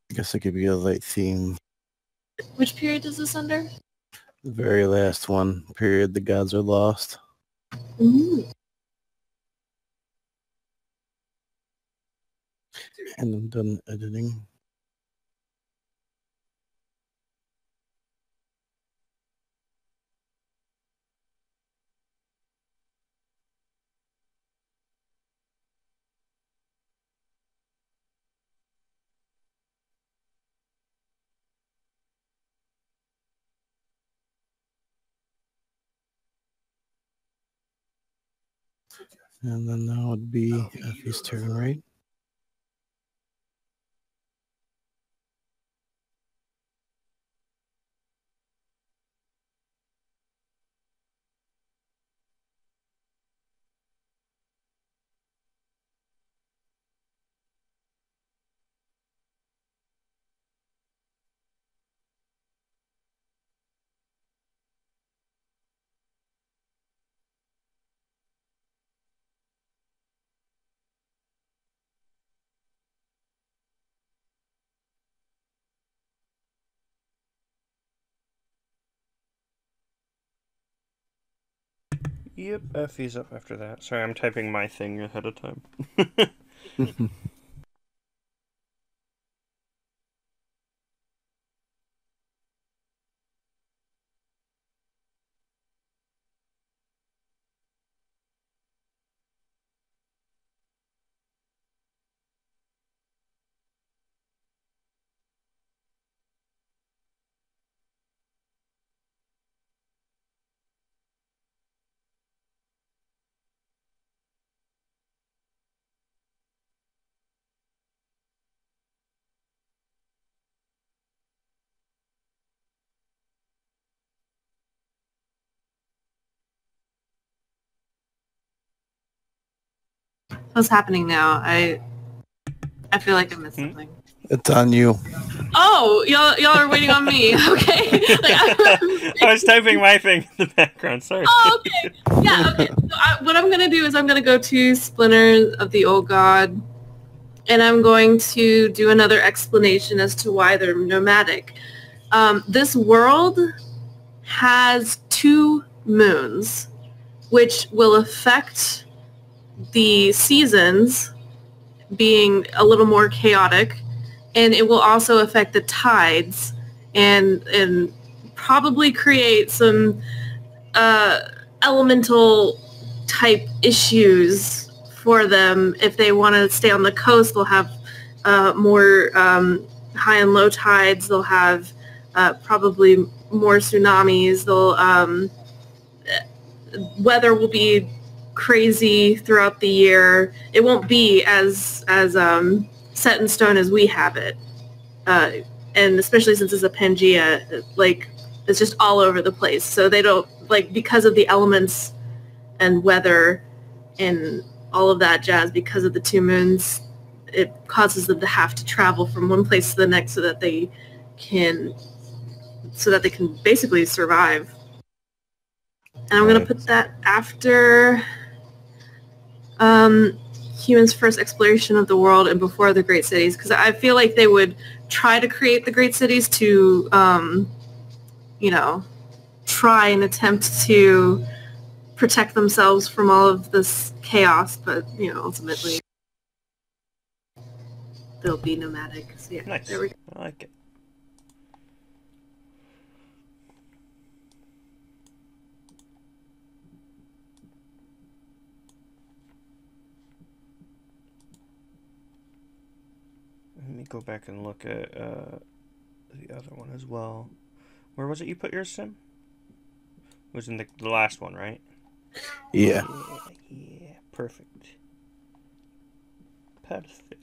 I guess it could be a light theme. Which period is this under? The very last one, period, the gods are lost. Ooh. And I'm done editing. And then that would be Effie's turn, right? Yep, Effie's up after that. Sorry, I'm typing my thing ahead of time. What's happening now? I feel like I missed something. It's on you. Oh, y'all are waiting on me. Okay. I was typing my thing in the background. Sorry. Oh, okay. Yeah. Okay. So what I'm gonna do is I'm gonna go to Splinter of the Old God, and I'm going to do another explanation as to why they're nomadic. This world has 2 moons, which will affect the seasons being a little more chaotic, and it will also affect the tides and probably create some elemental type issues for them. If they want to stay on the coast, they'll have more high and low tides. They'll have probably more tsunamis. They'll weather will be crazy throughout the year. It won't be as set in stone as we have it, and especially since it's a Pangea, like it's just all over the place. So they don't because of the elements and weather and all of that jazz. Because of the 2 moons, it causes them to have to travel from one place to the next so that they can basically survive. And I'm going to put that after humans' first exploration of the world and before the great cities, because I feel like they would try to create the great cities to, try and attempt to protect themselves from all of this chaos, but, ultimately they'll be nomadic. So yeah, Nice. There we go. I like it. Let me go back and look at the other one as well. Where was it you put yours, Sim? It was in the last one, right? Yeah. Yeah. Perfect. Perfect.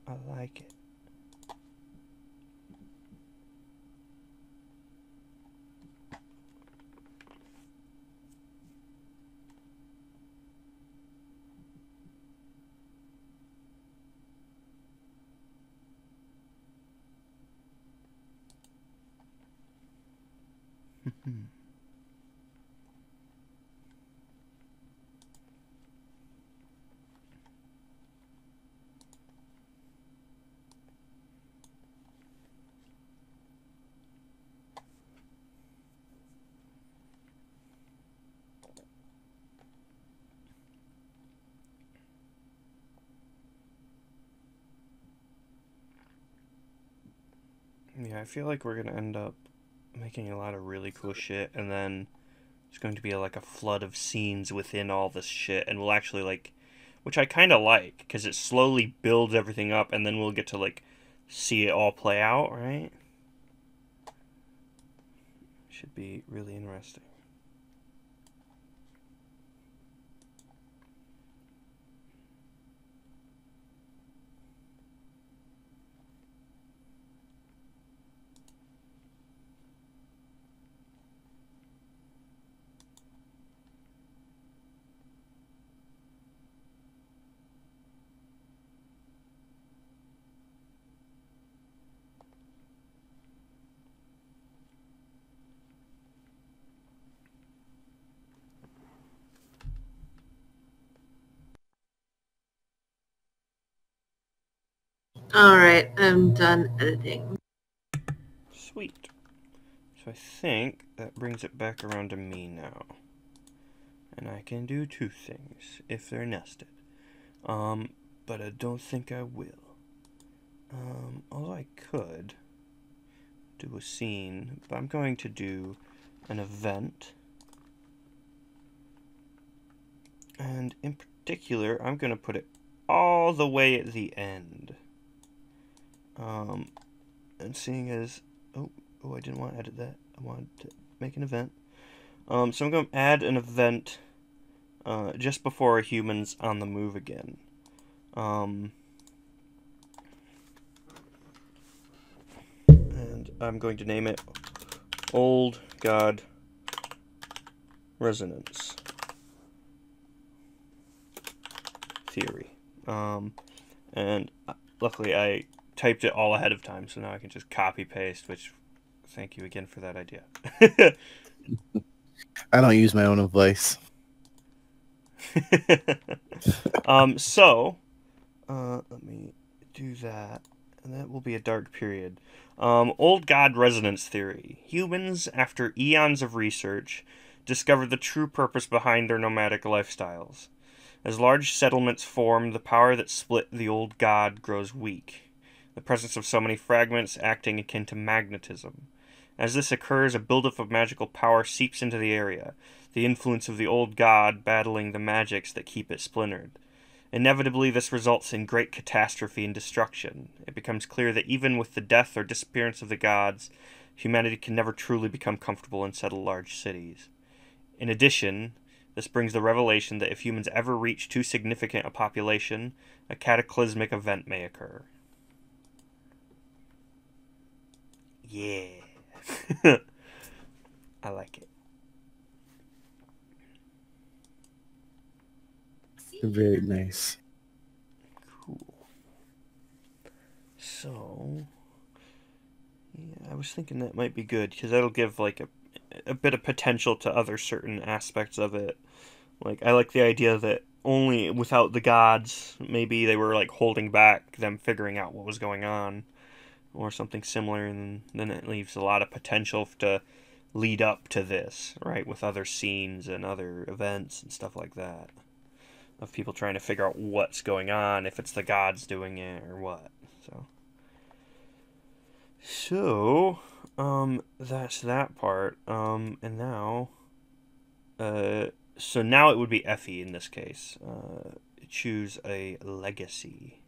I like it. Yeah, I feel like we're gonna end up making a lot of really cool shit, and then there's going to be like a flood of scenes within all this shit, and we'll actually which I kind of like, because it slowly builds everything up, and then we'll get to see it all play out, right? Should be really interesting. All right, I'm done editing. Sweet. So I think that brings it back around to me now. And I can do two things if they're nested. But I don't think I will. Although I could do a scene, but I'm going to do an event. And in particular, I'm going to put it all the way at the end. And seeing as... Oh, I didn't want to edit that. I wanted to make an event. So I'm going to add an event just before a human's on the move again. And I'm going to name it Old God Resonance Theory. And luckily I typed it all ahead of time, so now I can just copy paste, which thank you again for that idea. I don't use my own advice. Let me do that, and that will be a dark period. Old God Resonance Theory. Humans, after eons of research, discovered the true purpose behind their nomadic lifestyles. As large settlements form, the power that split the old god grows weak, the presence of so many fragments acting akin to magnetism. As this occurs, a buildup of magical power seeps into the area, the influence of the old god battling the magics that keep it splintered. Inevitably, this results in great catastrophe and destruction. It becomes clear that even with the death or disappearance of the gods, humanity can never truly become comfortable and settle large cities. In addition, this brings the revelation that if humans ever reach too significant a population, a cataclysmic event may occur. Yeah. I like it. Very nice. Cool. So, yeah, I was thinking that might be good, because that'll give, like, a bit of potential to other certain aspects of it. Like, I like the idea that only without the gods, maybe they were, like, holding back them figuring out what was going on, or something similar, and then it leaves a lot of potential to lead up to this, right, with other scenes and other events and stuff like that. Of people trying to figure out what's going on, if it's the gods doing it or what. So, that's that part. And now, so now it would be Effie in this case. Choose a legacy.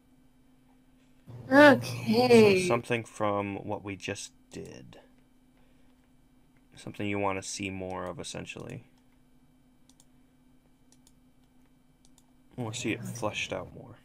Okay. So something from what we just did. Something you want to see more of, essentially. Or see it fleshed out more.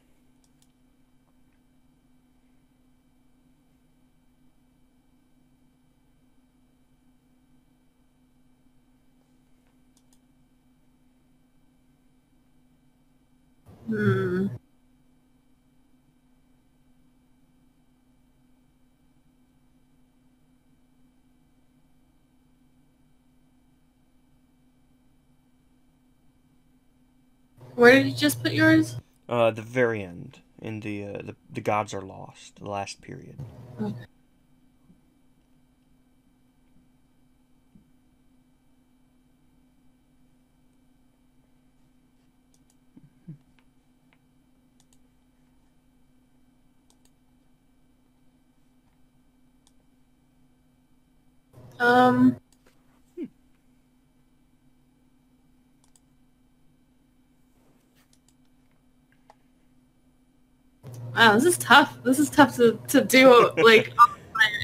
Where did you just put yours? The very end, in the gods are lost, the last period. Okay. Wow, this is tough. This is tough to do, like,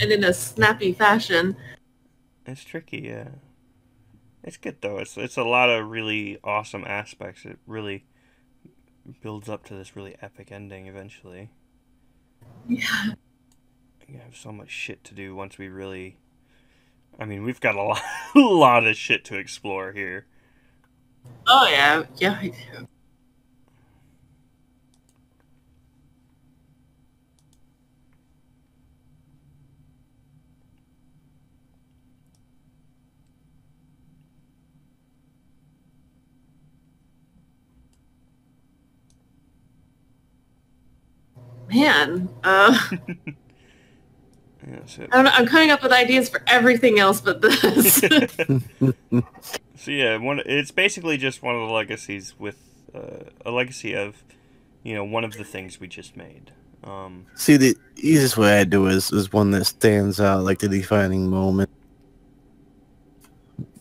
and in a snappy fashion. It's tricky, yeah. It's good though. It's a lot of really awesome aspects. It really builds up to this really epic ending eventually. Yeah. You have so much shit to do once we really... I mean, we've got a lot of shit to explore here. Oh, yeah. Yeah, I do. Man, Yeah, I'm coming up with ideas for everything else but this. So yeah, it's basically just one of the legacies with a legacy of, one of the things we just made. See, the easiest way I do is one that stands out, like the defining moment.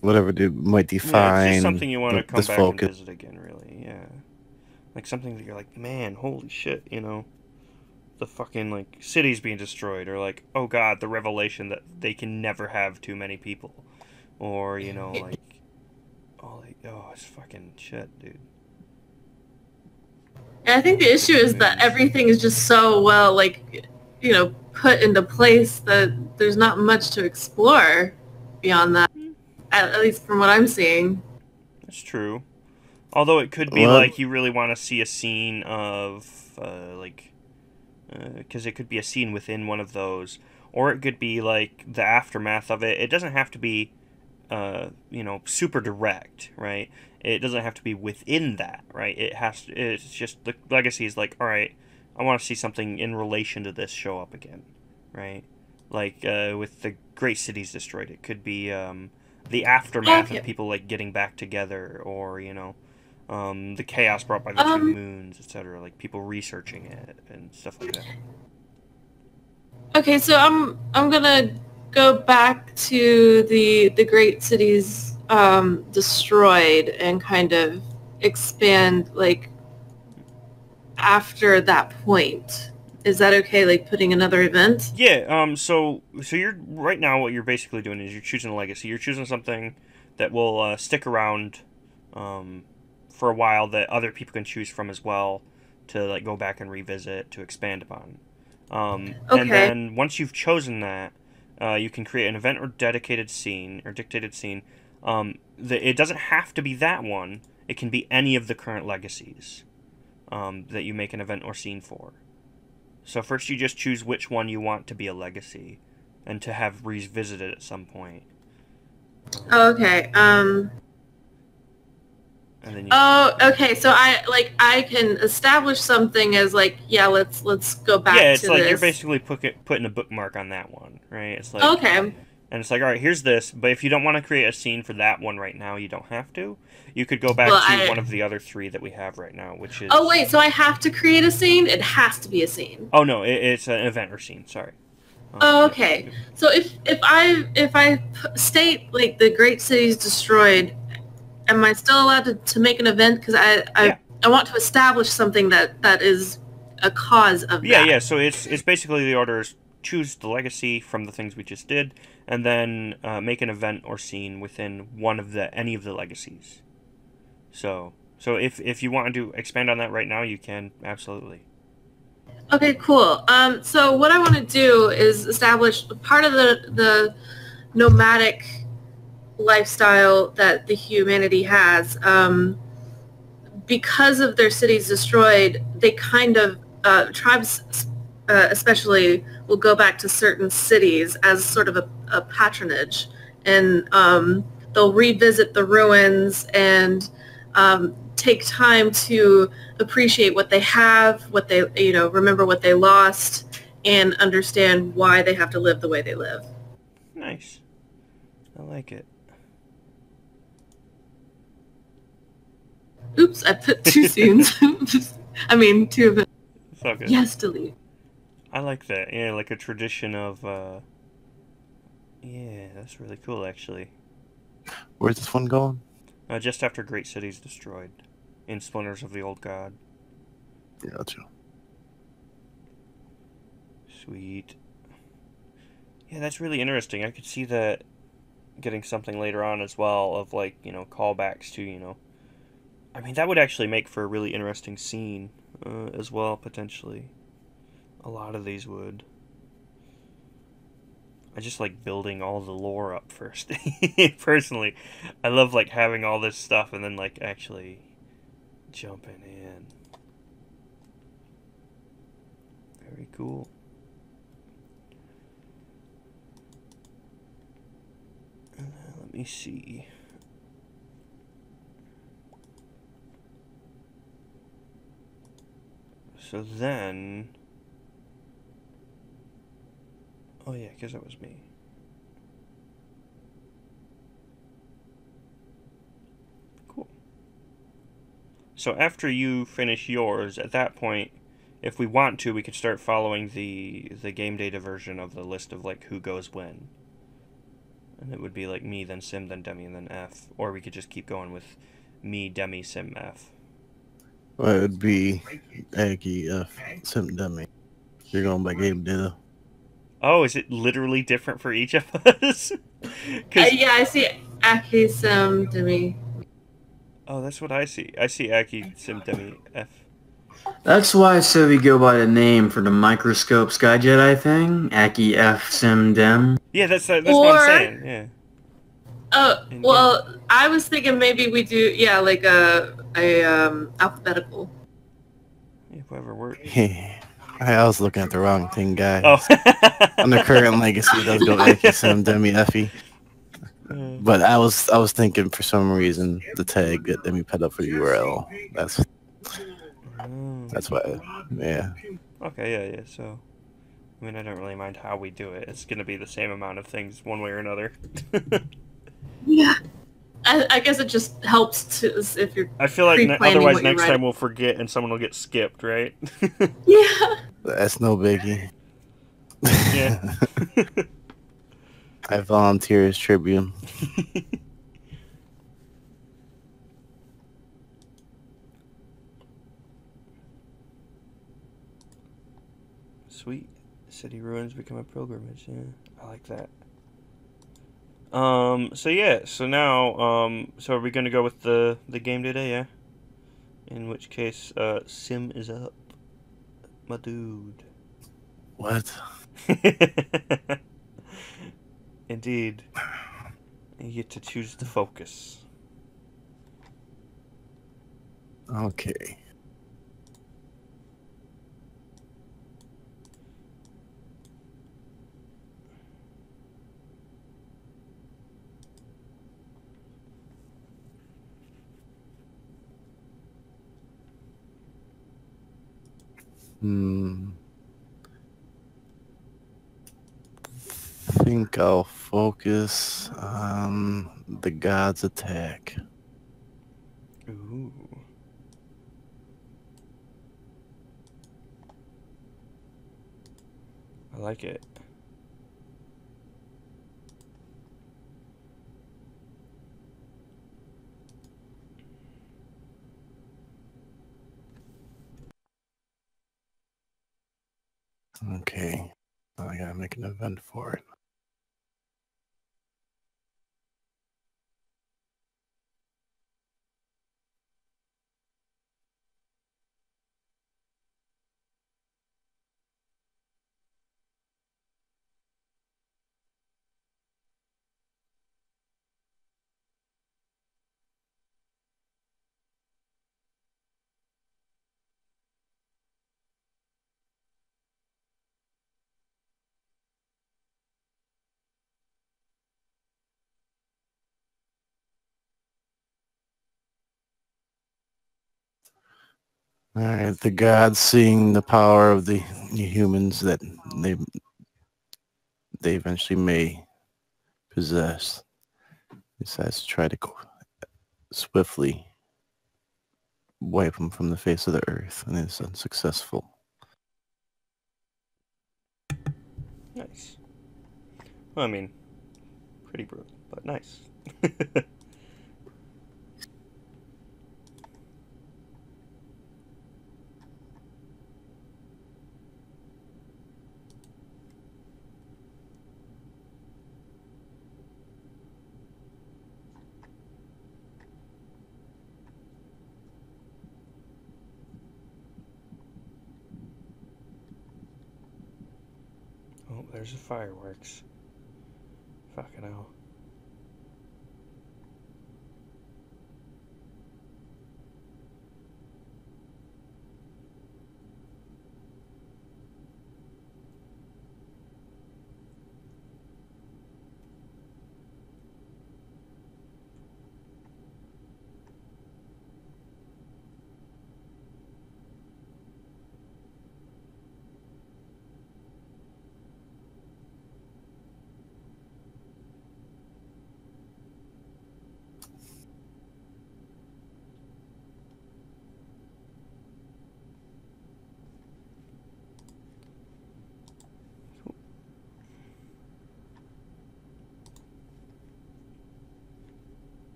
Whatever might Yeah, it's just define something you want to come this back and focus. visit again, really. Yeah, like something that you're like, man, holy shit, the fucking like city's being destroyed, or like, oh god, the revelation that they can never have too many people, or like, oh, it's fucking shit, dude. And I think the issue is that everything is just so well, like, put into place that there's not much to explore beyond that, at least from what I'm seeing. That's true. Although it could be Well, like you really want to see a scene of because it could be a scene within one of those, or it could be like the aftermath of it. It doesn't have to be super direct, right? It doesn't have to be within that, right? It's just the legacy is like, all right, I want to see something in relation to this show up again, right? Like with the great cities destroyed, it could be the aftermath Okay. of people like getting back together, or the chaos brought by the two Um, moons, etc. Like people researching it and stuff like that. okay, so I'm gonna go back to the great cities destroyed and kind of expand like after that point. Is that okay? Like putting another event? Yeah. So you're right now. What you're basically doing is you're choosing a legacy. You're choosing something that will stick around, for a while, that other people can choose from as well, to like go back and revisit, to expand upon. And Okay. then once you've chosen that, you can create an event or dedicated scene or dictated scene. It doesn't have to be that one. It can be any of the current legacies that you make an event or scene for. So first you just choose which one you want to be a legacy and to have revisited at some point. Oh, okay. And then Oh, okay. So I can establish something as like, yeah, let's go back yeah, it's to like this. you're basically putting a bookmark on that one, right? It's like, Okay. and it's like, all right, here's this, but if you don't want to create a scene for that one right now, you don't have to. You could go back Well, to one of the other three that we have right now, which is... Oh wait, so I have to create a scene? It has to be a scene. Oh no, it's an event or scene. Sorry. Oh, okay. So if I state like the great cities destroyed, am I still allowed to make an event? Because Yeah. I want to establish something that is a cause of that. Yeah. So it's basically the order is choose the legacy from the things we just did, and then make an event or scene within any of the legacies. So if you want to expand on that right now, you can absolutely. Okay, cool. So what I want to do is establish part of the nomadic lifestyle that the humanity has. Because of their cities destroyed, they kind of tribes, especially, will go back to certain cities as sort of a patronage, and they'll revisit the ruins and take time to appreciate what they have, what they remember what they lost, and understand why they have to live the way they live. Nice. I like it. Oops, I put two scenes. I mean, two of it. It's all good. Yes, delete. I like that. Yeah, like a tradition of. Yeah, that's really cool, actually. Where's this one going? Just after Great Cities Destroyed, in Splinters of the Old God. Yeah, gotcha. Sweet. Yeah, that's really interesting. I could see that getting something later on as well, of like, callbacks to, I mean, that would actually make for a really interesting scene as well, potentially. A lot of these would. I just like building all the lore up first. Personally, I love like having all this stuff and then like actually jumping in. Very cool. Let me see. So then, Oh yeah, because that was me. Cool. So after you finish yours, at that point, if we want to, we could start following the game data version of the list of like who goes when. And it would be like me, then Sim, then Demi, and then F. Or we could just keep going with me, Demi, Sim, F. Well, it would be Aggie, F, Sim, Dummy. You're going by game data. Oh, is it literally different for each of us? Yeah, I see Aki, Sim, Demi. Oh, that's what I see. I see Aki, Sim, Demi, F. That's why I said we go by the name for the Microscope Sky Jedi thing. Aki F Sim Dem. Yeah, that's what I'm Or, saying. Yeah. In game. well, I was thinking maybe we do, yeah, like alphabetical. Yeah, whatever works. I was looking at the wrong thing, guys. Oh. On the current legacy, it does go Aggie, Sim, Demi, Effie. But I was thinking for some reason the tag that Demi put up for the URL. That's why. Yeah. Okay, yeah. So, I mean, I don't really mind how we do it. It's gonna be the same amount of things one way or another. Yeah. I guess it just helps to if you're. I feel like pre-planning otherwise what you're next writing. time we'll forget and someone will get skipped, right? Yeah. That's no biggie. Yeah. I volunteer as tribune. Sweet. City ruins become a pilgrimage. Yeah, I like that. So yeah. So now. So are we gonna go with the game today? Yeah. In which case, Sim is up, my dude. What? Indeed. You get to choose the focus. Okay. Think I'll focus on the God's attack. Ooh. I like it. Okay. I gotta make an event for it. All right, the gods, seeing the power of the humans that they eventually may possess, decides to try to swiftly wipe them from the face of the earth, and is unsuccessful. Nice. Well, I mean, pretty brutal, but nice. Oh, there's the fireworks. Fucking hell.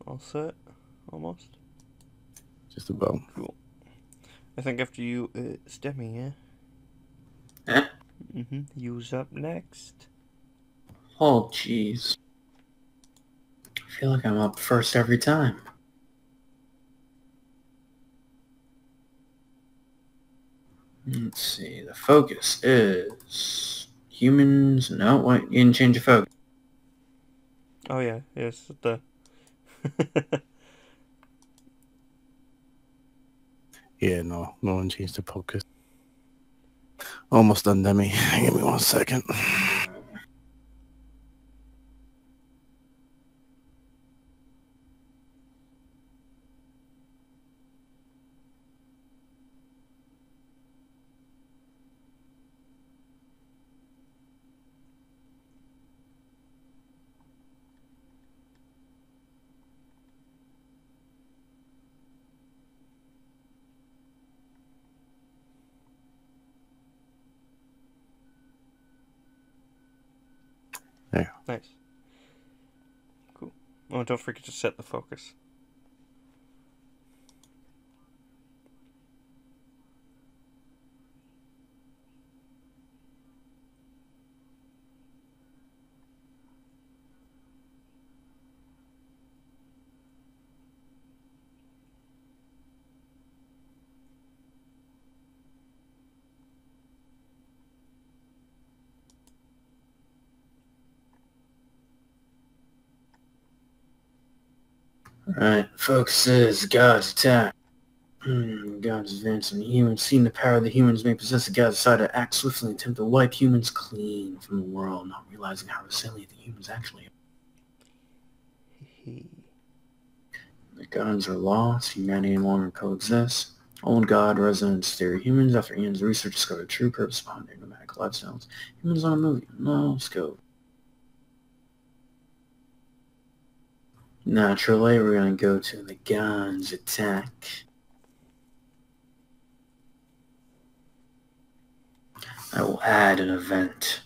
All set? Almost? Just about. Cool. I think after you, it's Demi, yeah? Eh? You's up next. Oh, jeez. I feel like I'm up first every time. Let's see. The focus is humans. No, wait, you didn't change the focus. Oh yeah, yes, the... Yeah, no one changed the focus. Almost done, Demi. Give me 1 second. There. Nice. Cool. Oh, don't forget to set the focus. Alright, focus is God's attack. God's advancing humans. Seeing the power the humans may possess, the gods decide to act swiftly and attempt to wipe humans clean from the world, not realizing how resilient the humans actually are. The gods are lost, humanity no longer coexists. Old God residents their humans after Ian's research discovered true purpose behind their nomadic lifestyles. Humans on a movie, no scope. Naturally, we're going to go to the God's attack. I will add an event.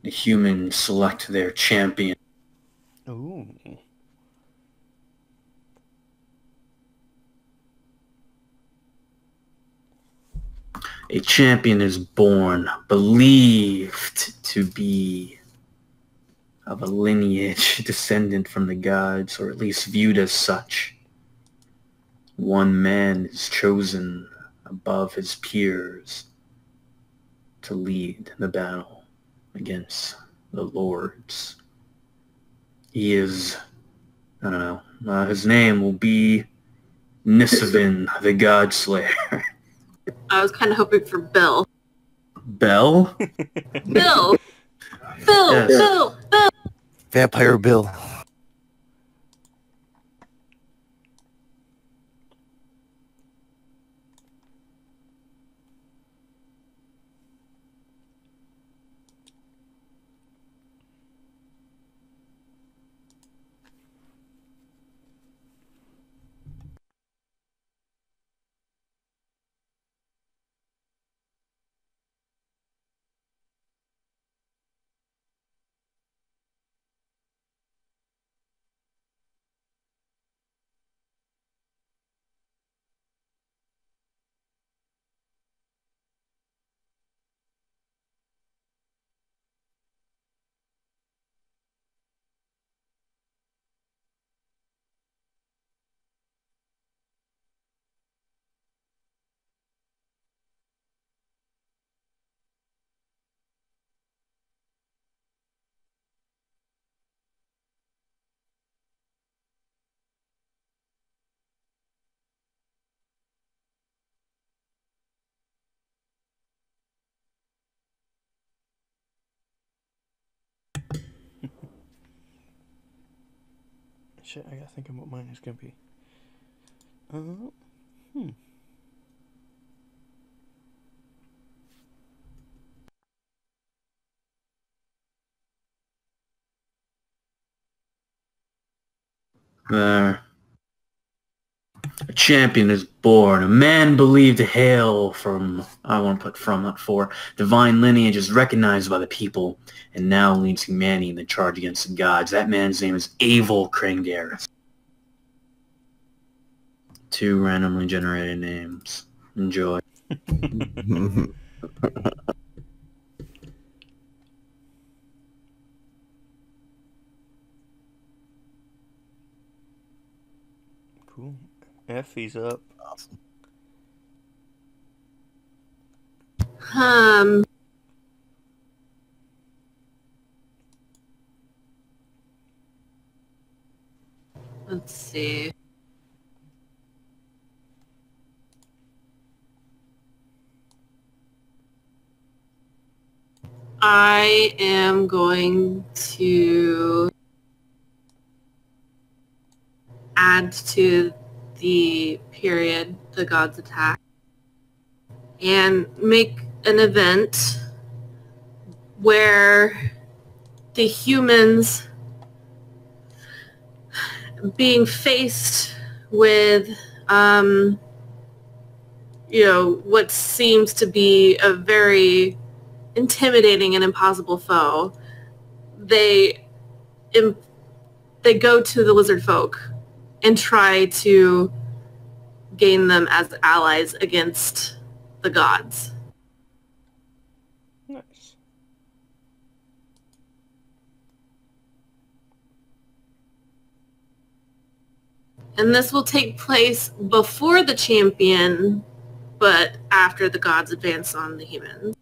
The humans select their champion. Ooh. A champion is born, believed to be of a lineage descendant from the gods, or at least viewed as such. One man is chosen above his peers to lead the battle against the lords. He is, I don't know, his name will be Nisavin, the God Slayer. I was kind of hoping for Bill. Bell? Bill! Bill! Yes. Bill! Bill! Vampire Bill. Shit, I gotta think of what mine is gonna be. There. A champion is born. A man believed to hail from, I want to put from, not for, divine lineage is recognized by the people and now leads humanity in the charge against the gods. That man's name is Abel Krangaris. 2 randomly generated names. Enjoy. Cool. Effie's up. Awesome. Let's see. I am going to add to the period the gods attack and make an event where the humans being faced with what seems to be a very intimidating and impossible foe, they go to the lizard folk and try to gain them as allies against the gods. Nice. And this will take place before the champion, but after the gods advance on the humans.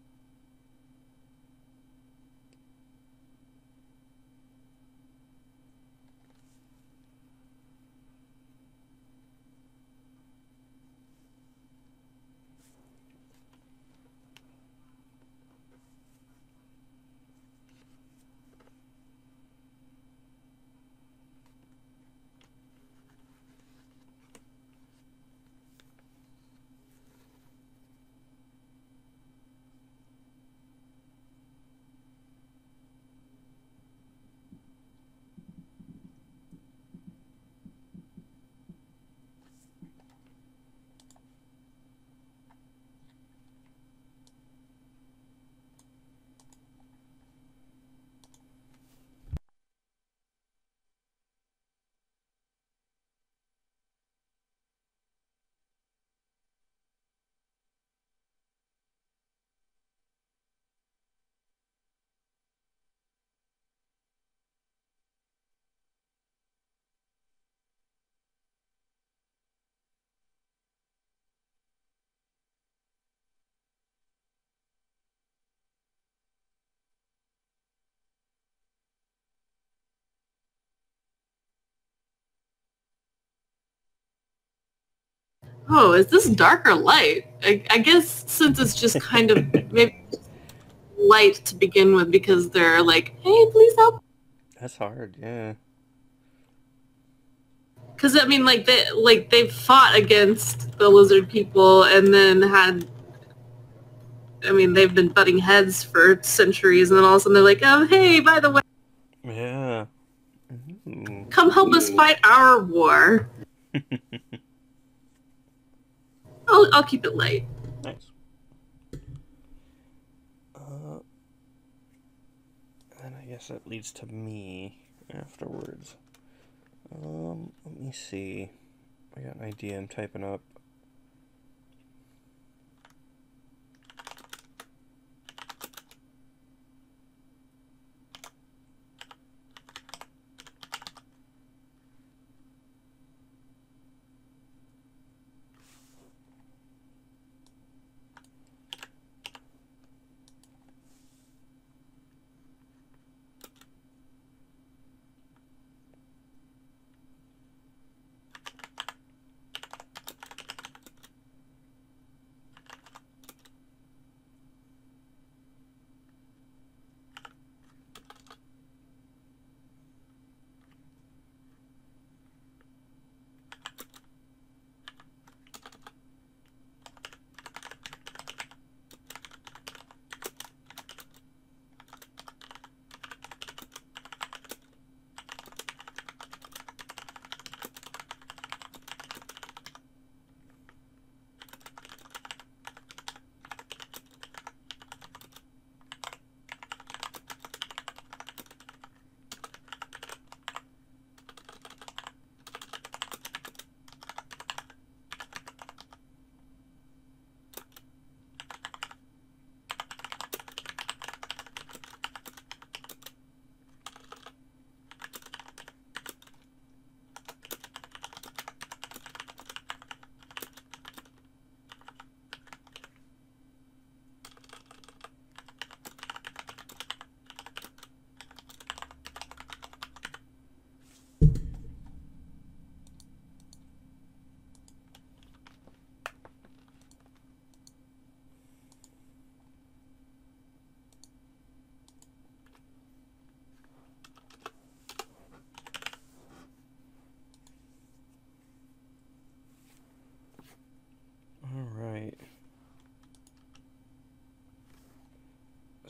Oh, is this dark or light? I guess since it's just kind of maybe light to begin with because they're like, hey, please help. That's hard, yeah. Because I mean, they've fought against the lizard people and then they've been butting heads for centuries, and then all of a sudden they're like, oh, hey, by the way, Yeah. come help us fight our war. I'll keep it light. Nice. And I guess that leads to me afterwards. Let me see. I got an idea I'm typing up.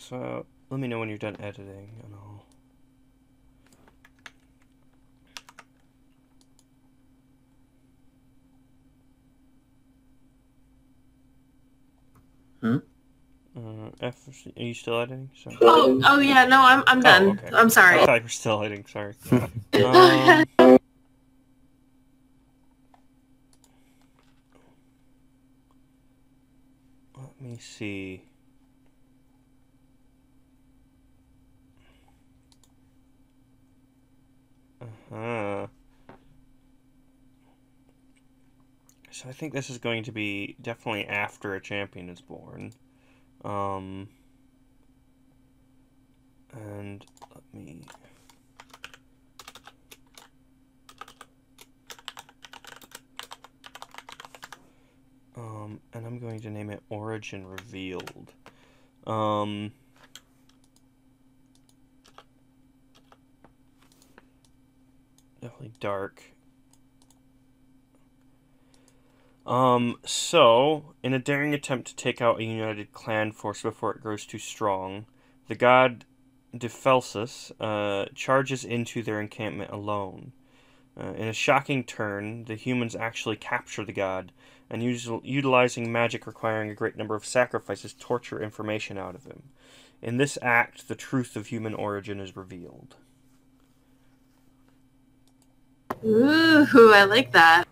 So let me know when you're done editing and all. F, are you still editing? Sorry. Oh yeah, no, I'm done. Oh, okay. I'm sorry. I thought you were still editing, sorry. Let me see. Uh-huh. So I think this is going to be definitely after a champion is born. And let me... and I'm going to name it Origin Revealed. Definitely dark. So, in a daring attempt to take out a united clan force before it grows too strong, the god Dephelsus charges into their encampment alone. In a shocking turn, the humans actually capture the god, and utilizing magic requiring a great number of sacrifices, torture information out of him. In this act, the truth of human origin is revealed. Ooh, I like that.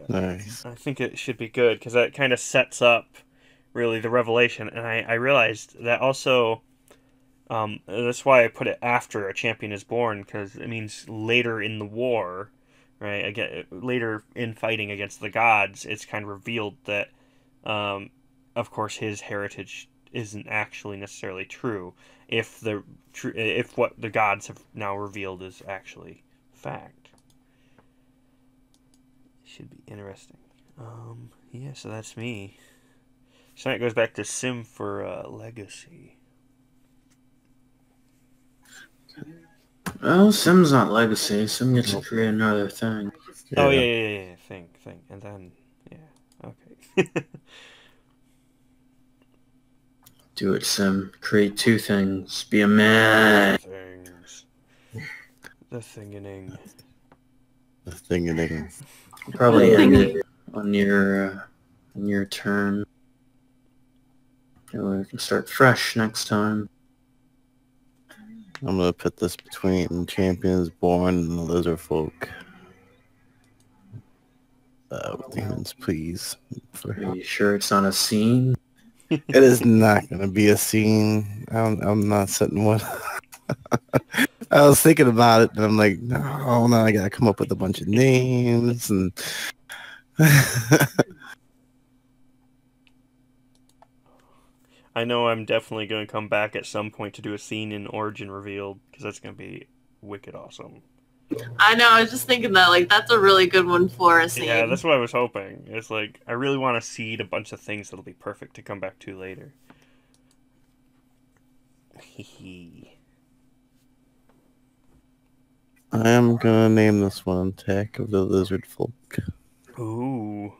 Nice. I think it should be good because that kind of sets up really the revelation, and I realized that also. That's why I put it after a champion is born, because it means later in the war, right? Again, later in fighting against the gods, it's kind of revealed that, of course, his heritage isn't actually necessarily true. If if what the gods have now revealed is actually fact, should be interesting. Yeah, so that's me. So that goes back to Sim for Legacy. Well, Sim's not legacy. Sim gets to create another thing. Yeah. Oh yeah. Think, and then okay. Do it, Sim. Create two things. Be a man. Things. The thingening. The thingening. Probably end it on your turn. We can start fresh next time. I'm gonna put this between Champions Born and the Lizard Folk. With the humans, please. Are you sure it's not a scene? It is not gonna be a scene. I'm not setting one. I was thinking about it, and I'm like, no, I gotta come up with a bunch of names and. I know I'm definitely going to come back at some point to do a scene in Origin Revealed, because that's going to be wicked awesome. I know, I was just thinking that, like, that's a really good one for a scene. Yeah, that's what I was hoping. It's like, I really want to seed a bunch of things that'll be perfect to come back to later. I am gonna name this one Attack of the Lizard Folk. Ooh.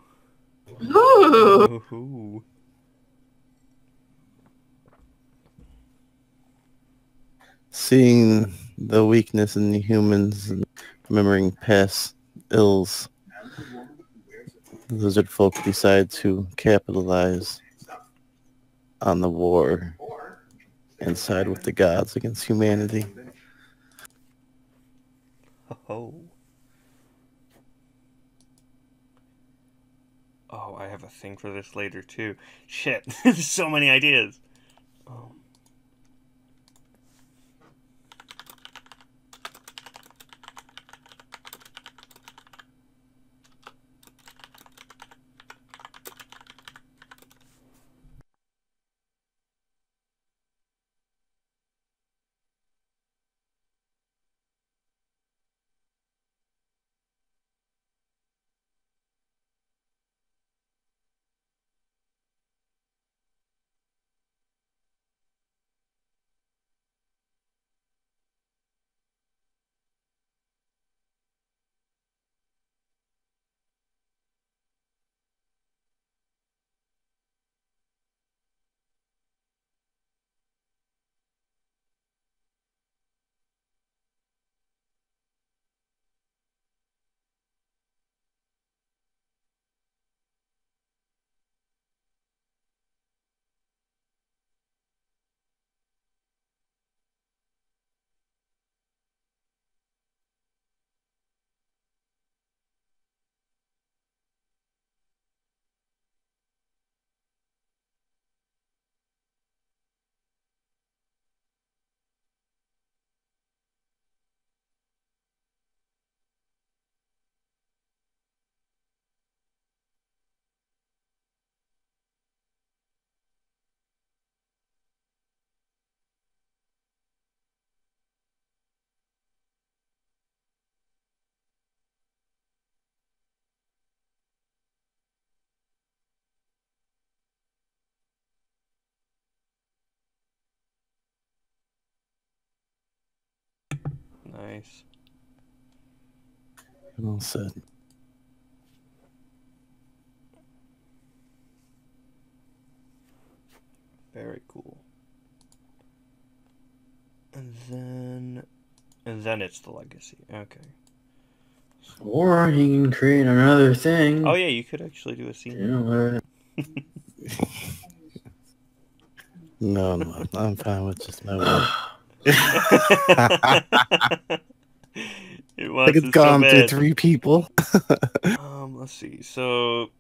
Ooh. Ooh. Seeing the weakness in the humans and remembering past ills, the Lizard Folk decide to capitalize on the war and side with the gods against humanity. Oh. Oh, I have a thing for this later too. Shit, there's so many ideas. Nice. Well said. Very cool. And then it's the legacy. Okay. Or he can create another thing. Oh yeah, you could actually do a scene. You know, No, I'm fine with just my work. It I wants think it's it so gone through bad. 3 people. Let's see. So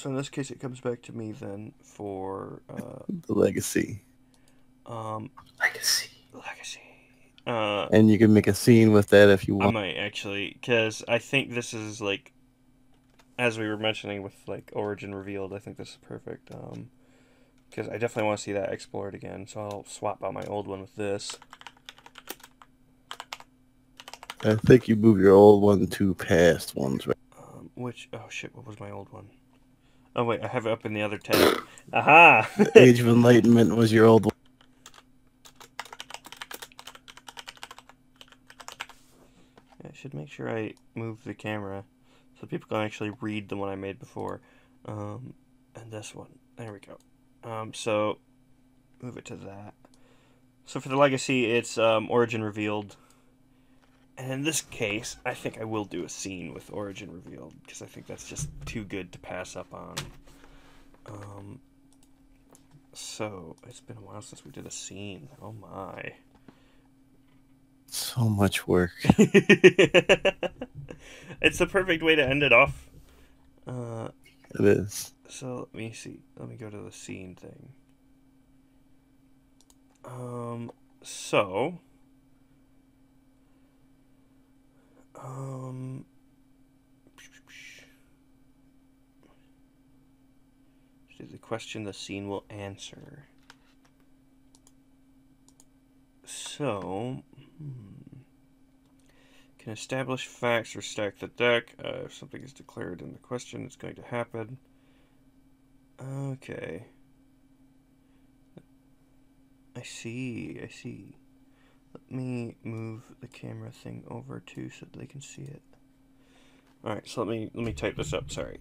in this case, it comes back to me then for The legacy. legacy. And you can make a scene with that if you I want. might actually, because I think this is like, as we were mentioning with like Origin Revealed, I think this is perfect. Because I definitely want to see that explored again, so I'll swap out my old one with this. I think you move your old one to past ones, right? Oh shit, what was my old one? Oh wait, I have it up in the other tab. Aha! The Age of Enlightenment was your old one. I should make sure I move the camera so people can actually read the one I made before. And this one. There we go. So move it to that. So for the legacy, it's Origin Revealed. And in this case, I think I will do a scene with Origin Revealed, because I think that's just too good to pass up on. So, it's been a while since we did a scene. Oh my. So much work. It's the perfect way to end it off. It is. So, let me see. Let me go to the scene thing. So... the question the scene will answer. So, can establish facts or stack the deck. If something is declared in the question, it's going to happen. Okay. I see. Let me move the camera thing over too so that they can see it. Alright, so let me type this up, sorry.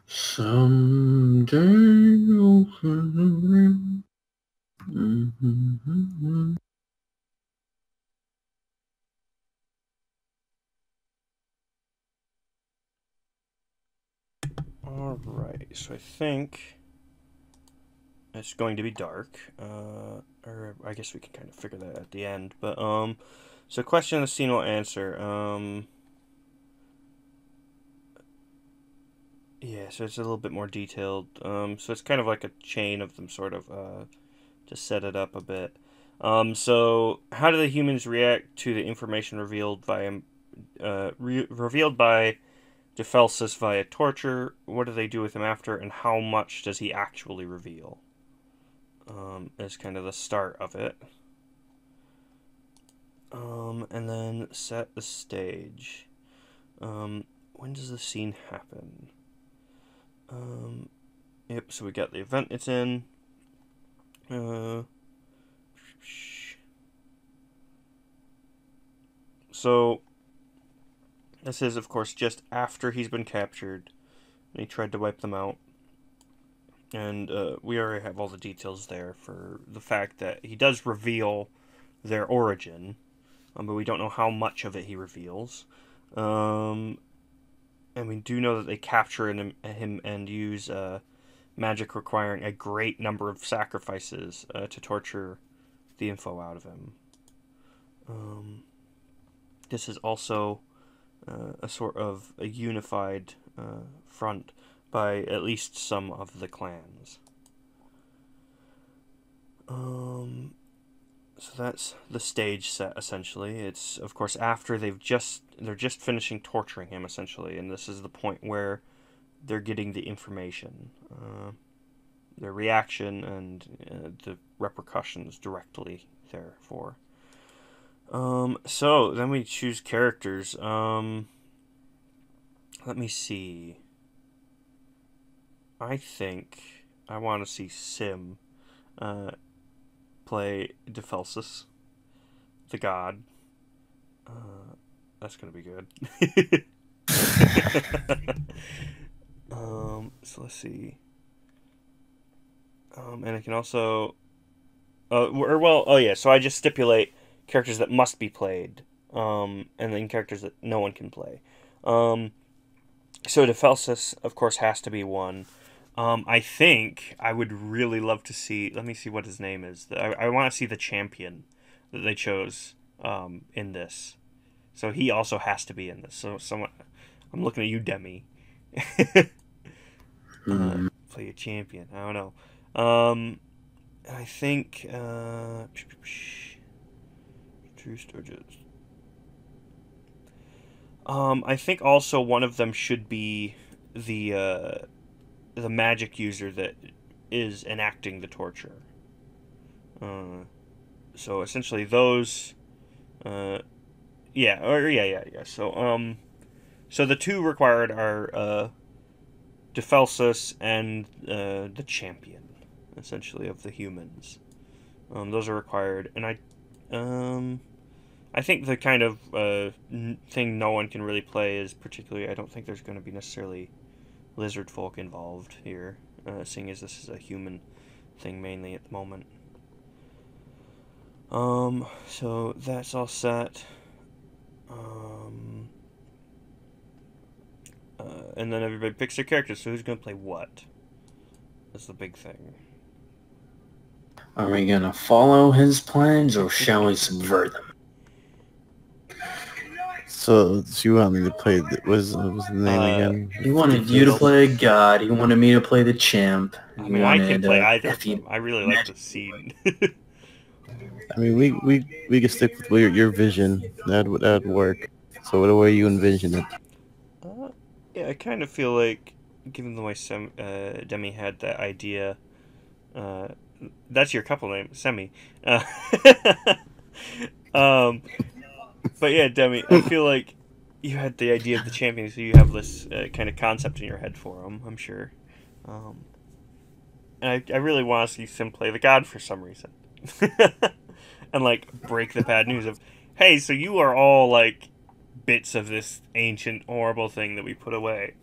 Someday you'll find Alright, so I think it's going to be dark. Or I guess we can kind of figure that at the end. But, so question the scene will answer. Yeah, so it's a little bit more detailed. So it's kind of like a chain of them, sort of, to set it up a bit. So how do the humans react to the information revealed by revealed by DeFelsis via torture? What do they do with him after, and how much does he actually reveal? Is kind of the start of it. And then set the stage. When does the scene happen? Yep, so we got the event it's in. So, this is, of course, just after he's been captured, and he tried to wipe them out. And we already have all the details there for the fact that he does reveal their origin, but we don't know how much of it he reveals. And we do know that they capture him and use magic requiring a great number of sacrifices to torture the info out of him. This is also a sort of a unified front by at least some of the clans. So that's the stage set, essentially. It's, of course, after they're just finishing torturing him, essentially, and this is the point where they're getting the information, their reaction, and the repercussions directly, therefore. So then we choose characters. Let me see. I think I want to see Sim play Defelsis, the god. That's gonna be good. So let's see. And I can also, so I just stipulate characters that must be played, and then characters that no one can play. So Defelsis, of course, has to be one. I think I would really love to see. Let me see what his name is. I want to see the champion that they chose in this. So he also has to be in this. So someone, I'm looking at you, Demi. Play a champion. I don't know. I think True Sturges. I think also one of them should be the magic user that is enacting the torture. So essentially those, So so the two required are Defelsis and the champion, essentially, of the humans. Those are required, and I think the kind of thing no one can really play is particularly. I don't think there's going to be necessarily lizard folk involved here, seeing as this is a human thing mainly at the moment. So that's all set. And then everybody picks their characters, so who's going to play what? That's the big thing. Are we going to follow his plans, or shall we subvert them? So you want me to play, what was the name again? He wanted you to play a god, he wanted me to play the champ. I mean, I can play either of them. I really like the scene. I mean, we can stick with your vision. That'd work. So what way you envision it? Yeah, I kind of feel like, given the way Demi had that idea, that's your couple name, Semi. But yeah, Demi, I feel like you had the idea of the champion, so you have this kind of concept in your head for him, I'm sure. And I really want to see Sim play the god for some reason. And, like, break the bad news of, hey, so you are all, like, bits of this ancient, horrible thing that we put away.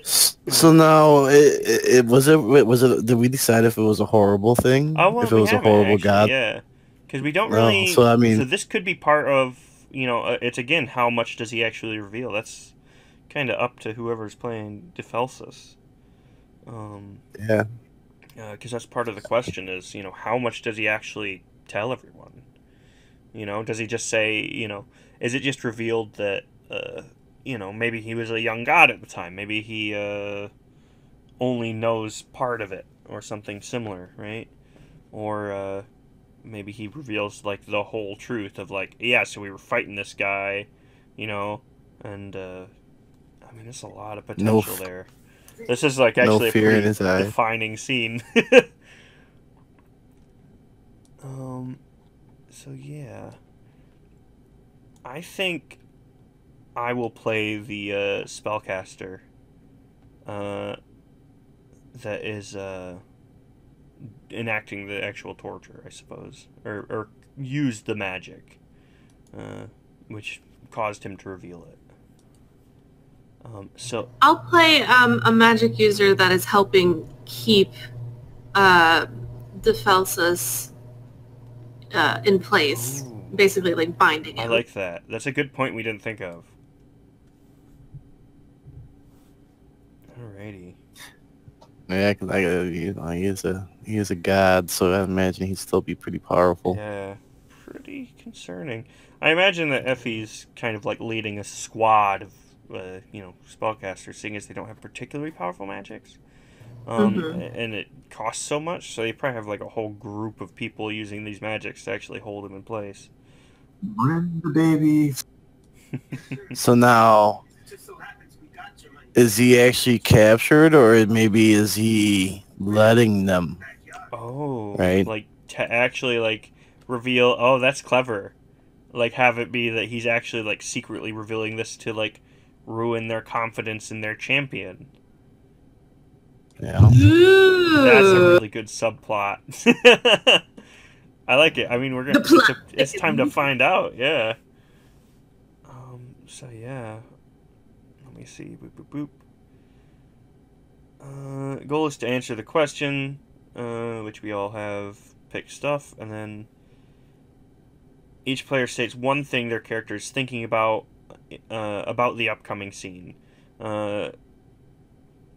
So now, did we decide if it was a horrible thing? Oh, well, if it was a horrible actually, god? Yeah. Because we don't really... So, I mean... So this could be part of, it's, again, how much does he actually reveal? That's kind of up to whoever's playing Defelsis. Yeah. Because that's part of the question is, how much does he actually tell everyone? Does he just say, is it just revealed that, maybe he was a young god at the time? Maybe he only knows part of it or something similar, right? Or maybe he reveals, like, the whole truth of, like, yeah, so we were fighting this guy, and, I mean, there's a lot of potential there. This is, like, actually a pretty defining scene. So, yeah. I think I will play the spellcaster that is enacting the actual torture, I suppose. Or use the magic, which caused him to reveal it. So I'll play a magic user that is helping keep Defelsus in place, ooh, basically like binding him. I like that. That's a good point we didn't think of. Alrighty. Yeah, because he is a god, so I imagine he'd still be pretty powerful. Yeah, pretty concerning. I imagine that Effie's kind of like leading a squad of, spellcasters, seeing as they don't have particularly powerful magics. And it costs so much, so they probably have like a whole group of people using these magics to actually hold them in place. Bring the baby. So now, is he actually captured, or maybe is he letting them? Oh, Right. like to actually like reveal. Oh, that's clever. Like have it be that he's actually like secretly revealing this to like ruin their confidence in their champion. Yeah. Ooh. That's a really good subplot. I like it. I mean, it's time to find out. Yeah. So yeah. Let me see. Boop boop boop. Goal is to answer the question, which we all have picked stuff, and then each player states one thing their character is thinking about the upcoming scene. Player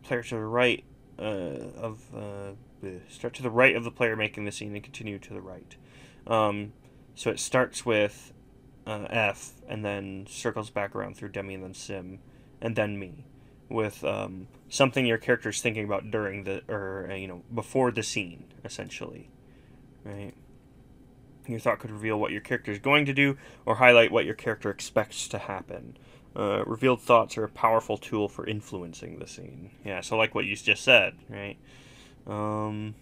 to the right start to the right of the player making the scene and continue to the right. So it starts with F and then circles back around through Demi and then Sim and then me with something your character is thinking about during before the scene, essentially, right? Your thought could reveal what your character is going to do or highlight what your character expects to happen. Revealed thoughts are a powerful tool for influencing the scene. Yeah, so like what you just said, right? Don't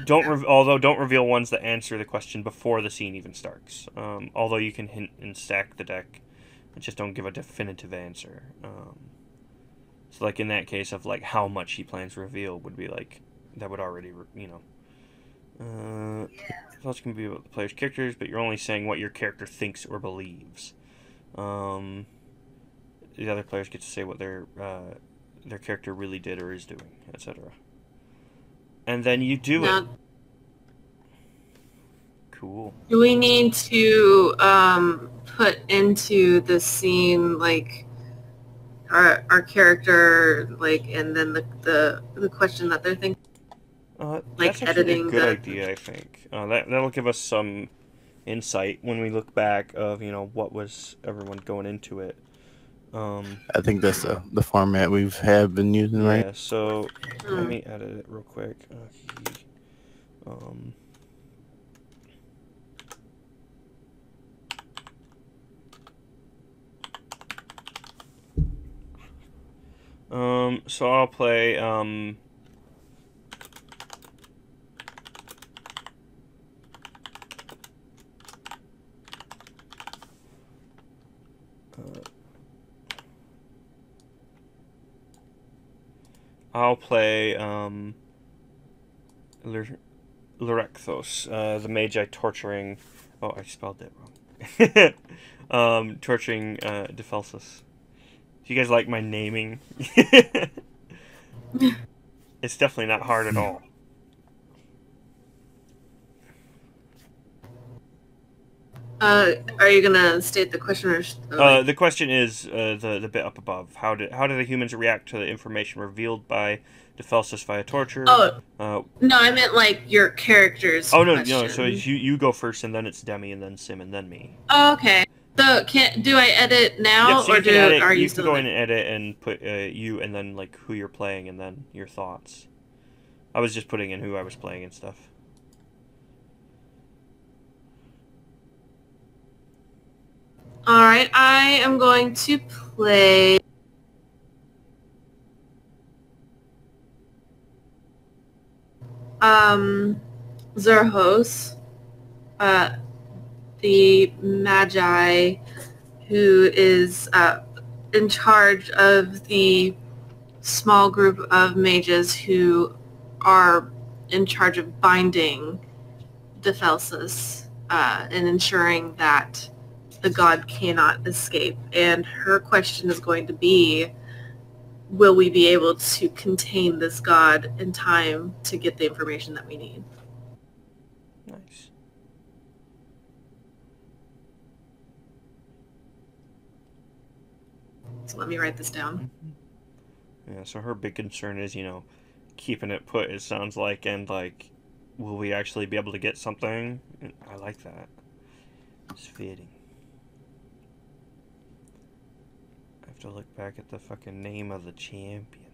reveal ones that answer the question before the scene even starts. Although you can hint and stack the deck, just don't give a definitive answer. So like in that case of like how much he plans to reveal would be like that would already thoughts can be about the player's characters, but you're only saying what your character thinks or believes. The other players get to say what their character really did or is doing, etc. And then you do it. Cool. Do we need to put into the scene like our character, like, and then the question that they're thinking? Like that's editing a good idea, I think. That'll give us some insight when we look back of what was everyone going into it. I think that's the format we've been using, right? Yeah. So let me edit it real quick. So I'll play Lurexos, the Magi torturing. Oh, I spelled it wrong. Torturing Defelsus. Do you guys like my naming? It's definitely not hard at all. Are you gonna state the question or? The question is the bit up above. How do the humans react to the information revealed by Defelsus via torture? Oh, no, I meant like your character's. Oh no, question. no. So you go first, and then it's Demi, and then Sim, and then me. Oh, okay. So do I edit now, so or are you still go in and edit and put you, and then like who you're playing, and then your thoughts. I was just putting in who I was playing and stuff. All right, I am going to play Zerhos, the Magi, who is in charge of the small group of mages who are in charge of binding Defelsus and ensuring that the god cannot escape. And her question is going to be, will we be able to contain this god in time to get the information that we need? Nice. So let me write this down. Yeah, so her big concern is, keeping it put, it sounds like, and, like, will we actually be able to get something? I like that. It's fitting. I have to look back at the fucking name of the champion.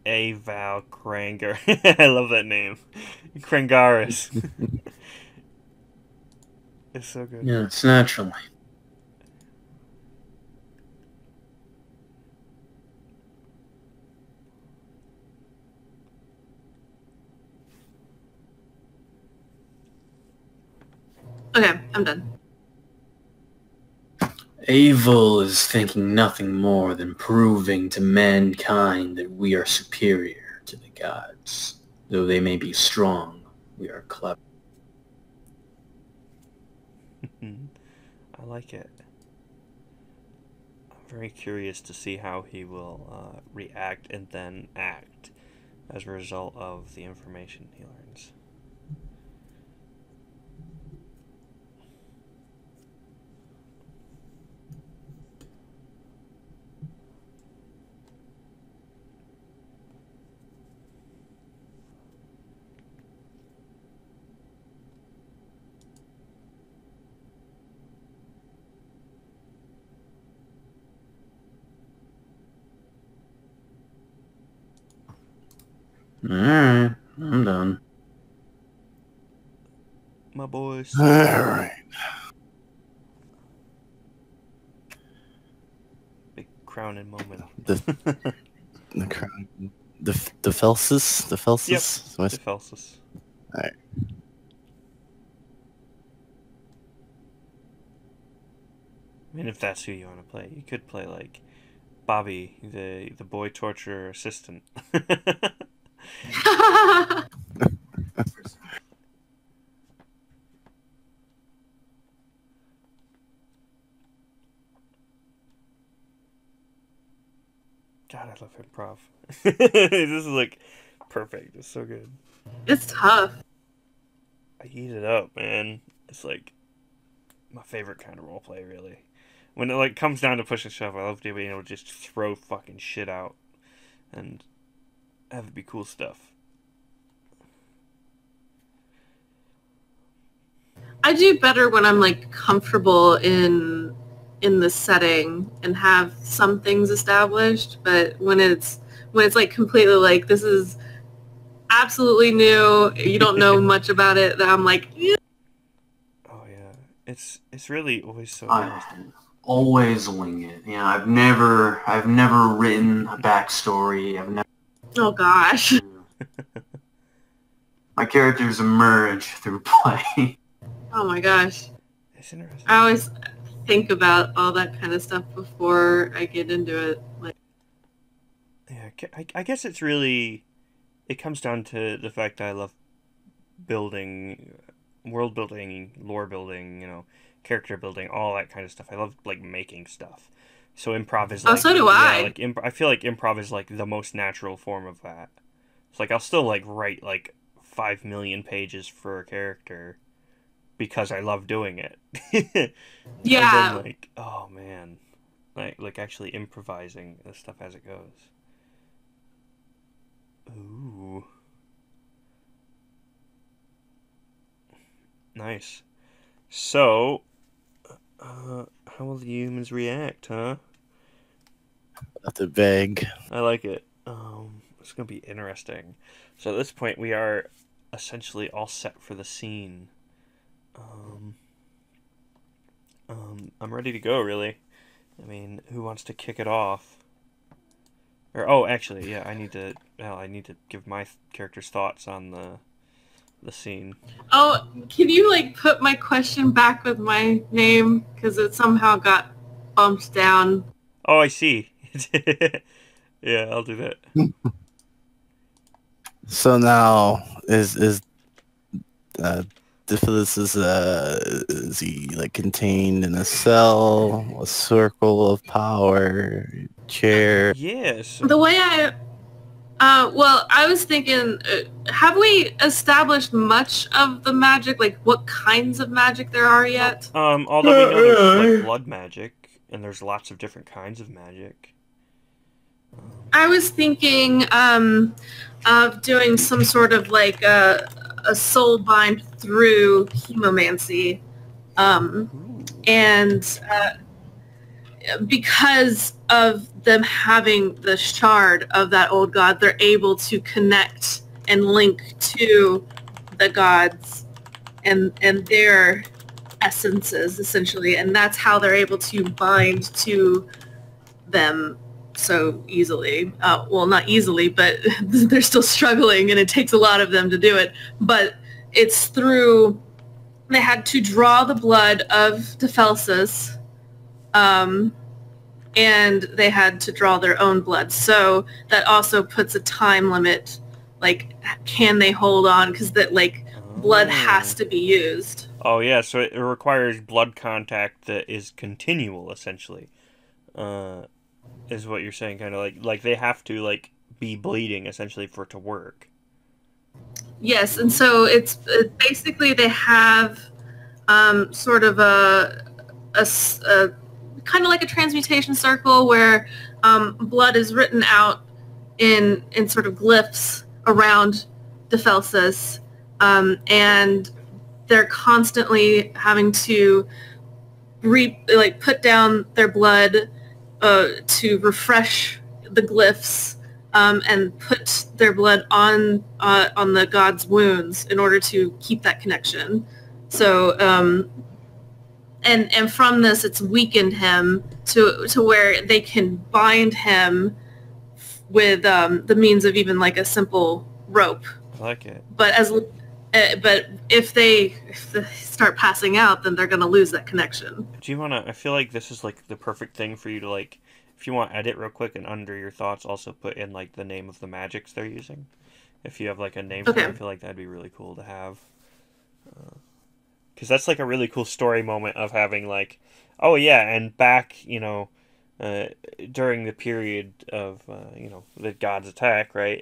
Aval Kranger. I love that name. Krangaris. It's so good. Yeah, it's naturally. Okay, I'm done. Evil is thinking nothing more than proving to mankind that we are superior to the gods. Though they may be strong, we are clever. I like it. I'm very curious to see how he will react and then act as a result of the information he learns. Alright, I'm done. My boys. Alright. Big crowning moment. The crown. The Felsis? The Felsis? Yep, the Felsis. Alright. I mean, if that's who you want to play, you could play, like, Bobby, the boy torturer assistant. God, I love improv. This is, like, perfect. It's so good. It's tough. I eat it up, man. It's, like, my favorite kind of roleplay, really. When it, like, comes down to push and shove, I love being able to just throw fucking shit out and have it be cool stuff. I do better when I'm, like, comfortable in the setting and have some things established, but when it's like completely like, this is absolutely new, you don't know much about it, then I'm like, yeah. Oh yeah, it's really always so I interesting. always wing it. Yeah, I've never written a backstory. I've never. Oh gosh. My characters emerge through play. Oh my gosh. It's interesting. I always think about all that kind of stuff before I get into it. Like, Yeah, I guess it's really, it comes down to the fact that I love building, world building, lore building, character building, all that kind of stuff. I love, like, making stuff. So improv is like... oh, so do I. Yeah, like, I feel like improv is, like, the most natural form of that. It's like, I'll still, like, write, like, 5 million pages for a character because I love doing it. Yeah. And then, like, oh, man. Like actually improvising the stuff as it goes. Ooh. Nice. So, how will the humans react, huh? That's a bag. I like it. It's gonna be interesting. So at this point, we are essentially all set for the scene. I'm ready to go, really. I mean, who wants to kick it off? Or, oh, actually, yeah, I need to give my character's thoughts on the scene. Oh, can you, like, put my question back with my name? Because it somehow got bumped down. Oh, I see. Yeah, I'll do that. So now is Diphilus is he like contained in a cell, a circle of power, chair? Yes. The way well, I was thinking, have we established much of the magic, like what kinds of magic there are yet? Although we know there's like blood magic, and there's lots of different kinds of magic. I was thinking of doing some sort of like a soul bind through hemomancy, and because of them having the shard of that old god, they're able to connect and link to the gods and their essences, essentially, and that's how they're able to bind to them so easily. Well, not easily, but they're still struggling, and it takes a lot of them to do it. But it's through, they had to draw the blood of Dephelsis, and they had to draw their own blood. So that also puts a time limit. Like, can they hold on? Because that, like, blood has to be used. Oh yeah, so it requires blood contact that is continual, essentially. Is what you're saying, kind of like they have to like be bleeding essentially for it to work. Yes, and so it's basically they have sort of a kind of like a transmutation circle where blood is written out in sort of glyphs around Dephelsis, and they're constantly having to put down their blood to refresh the glyphs and put their blood on the god's wounds in order to keep that connection. So and from this, it's weakened him to where they can bind him with the means of even like a simple rope. I like it. But if they start passing out, then they're going to lose that connection. Do you want to... I feel like this is like the perfect thing for you to like... If you want to edit real quick and under your thoughts also put in like the name of the magics they're using. If you have like a name for it, I feel like that'd be really cool to have. Because that's like a really cool story moment of having like... Oh yeah, and back, during the period of, the god's attack, right?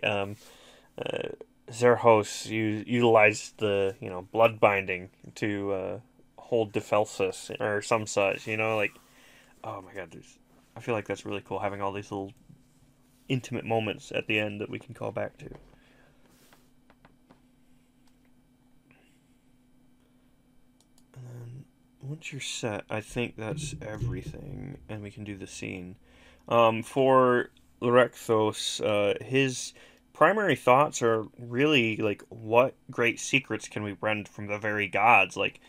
Zerhos utilized the, blood binding to hold Dephelsis or some such, like, oh my god, I feel like that's really cool, having all these little intimate moments at the end that we can call back to. And then, once you're set, I think that's everything, and we can do the scene. For Lorexos, his primary thoughts are really like, what great secrets can we rend from the very gods? Like,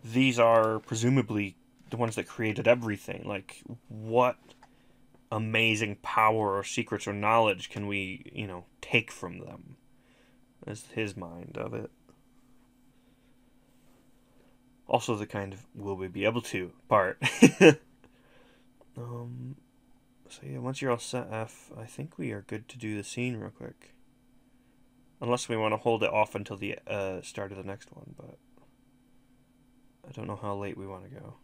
these are presumably the ones that created everything. Like, what amazing power or secrets or knowledge can we, take from them? That's his mind of it. Also the kind of will we be able to part. So yeah, once you're all set, F, I think we are good to do the scene real quick. Unless we want to hold it off until the start of the next one, but I don't know how late we want to go.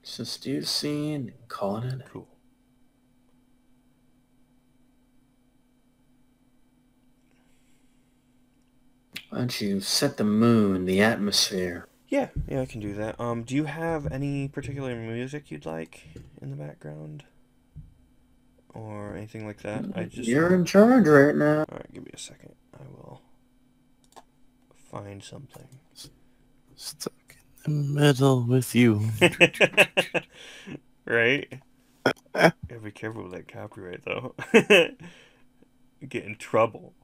Just do the scene, call it in. Cool. Why don't you set the moon, the atmosphere? Yeah, I can do that. Do you have any particular music you'd like in the background? Or anything like that? You're in charge right now. Alright, give me a second. I will find something. Stuck in the middle with you. Right? Gotta be careful with that copyright, though. Get in trouble.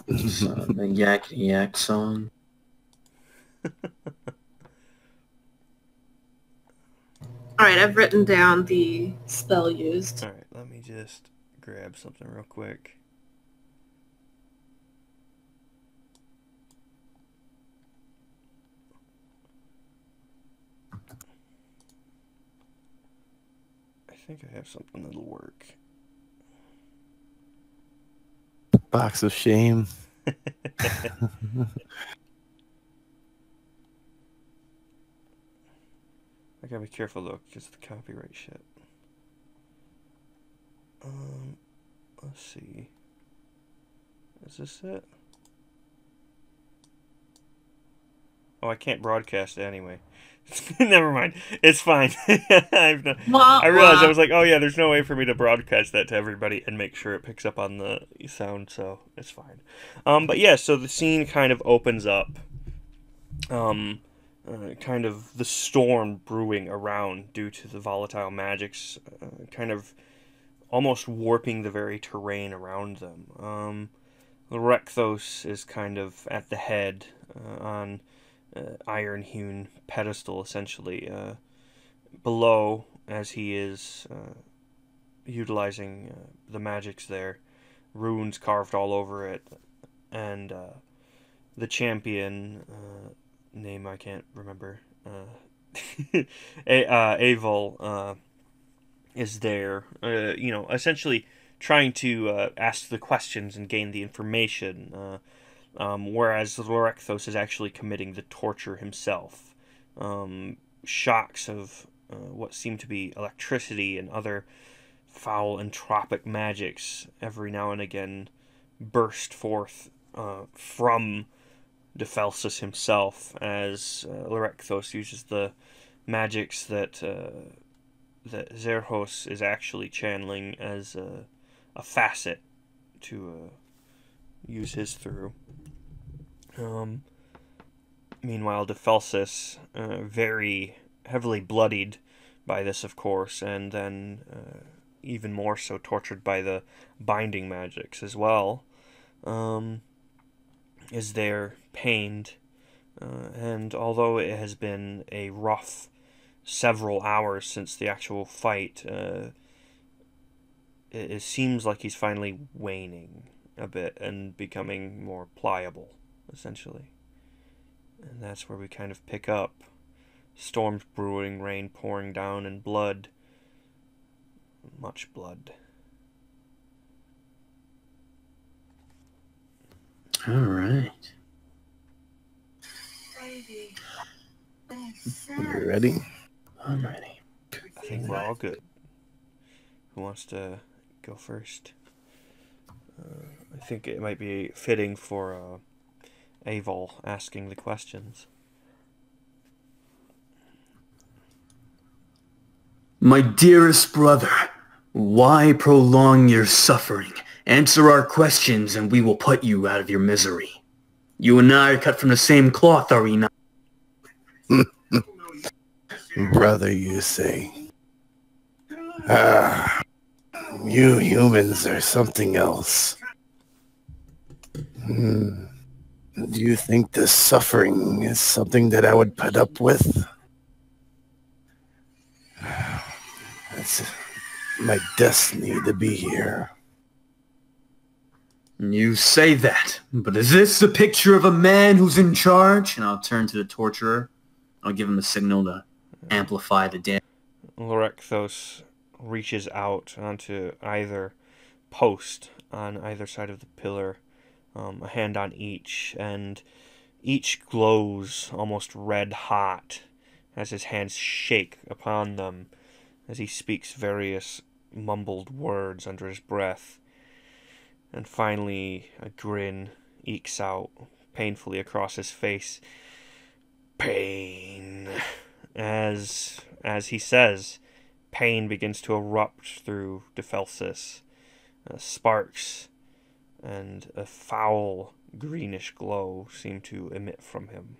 The Yak Yak song. Alright, I've written down the spell used. Alright, let me just grab something real quick. I think I have something that'll work. Box of shame. I gotta be careful though, because of the copyright shit. Let's see. Is this it? Oh, I can't broadcast it anyway. Never mind. It's fine. I realized I was like, oh yeah, there's no way for me to broadcast that to everybody and make sure it picks up on the sound, so it's fine. But yeah, so the scene kind of opens up. Kind of the storm brewing around due to the volatile magics, kind of almost warping the very terrain around them. Rekthos is kind of at the head on iron-hewn pedestal, essentially. Below, as he is utilizing the magics there, runes carved all over it, and the champion, name I can't remember, Aval, is there, essentially trying to ask the questions and gain the information, whereas Lorethos is actually committing the torture himself. Shocks of what seem to be electricity and other foul entropic magics every now and again burst forth from Defelsis himself, as Lorethos uses the magics that Zerhos is actually channeling as a facet to use his through. Meanwhile, Defelsis, very heavily bloodied by this, of course, and then even more so tortured by the binding magics as well, is there pained. And although it has been a rough several hours since the actual fight, it seems like he's finally waning a bit and becoming more pliable, essentially. And that's where we kind of pick up. Storms brewing, rain pouring down, and blood. Much blood. All right. You ready? I'm ready. I think we're all good. Who wants to go first? I think it might be fitting for Aval asking the questions. My dearest brother, why prolong your suffering? Answer our questions and we will put you out of your misery. You and I are cut from the same cloth, are we not? Brother, you say. You humans are something else. Do you think this suffering is something that I would put up with? It's my destiny to be here. You say that, but is this a picture of a man who's in charge? And I'll turn to the torturer. I'll give him a signal to amplify the damage. Lorethos reaches out onto either post on either side of the pillar, a hand on each, and each glows almost red hot as his hands shake upon them as he speaks various mumbled words under his breath. And finally, a grin ekes out painfully across his face. Pain. As he says, pain begins to erupt through Defelsis. Sparks and a foul greenish glow seem to emit from him.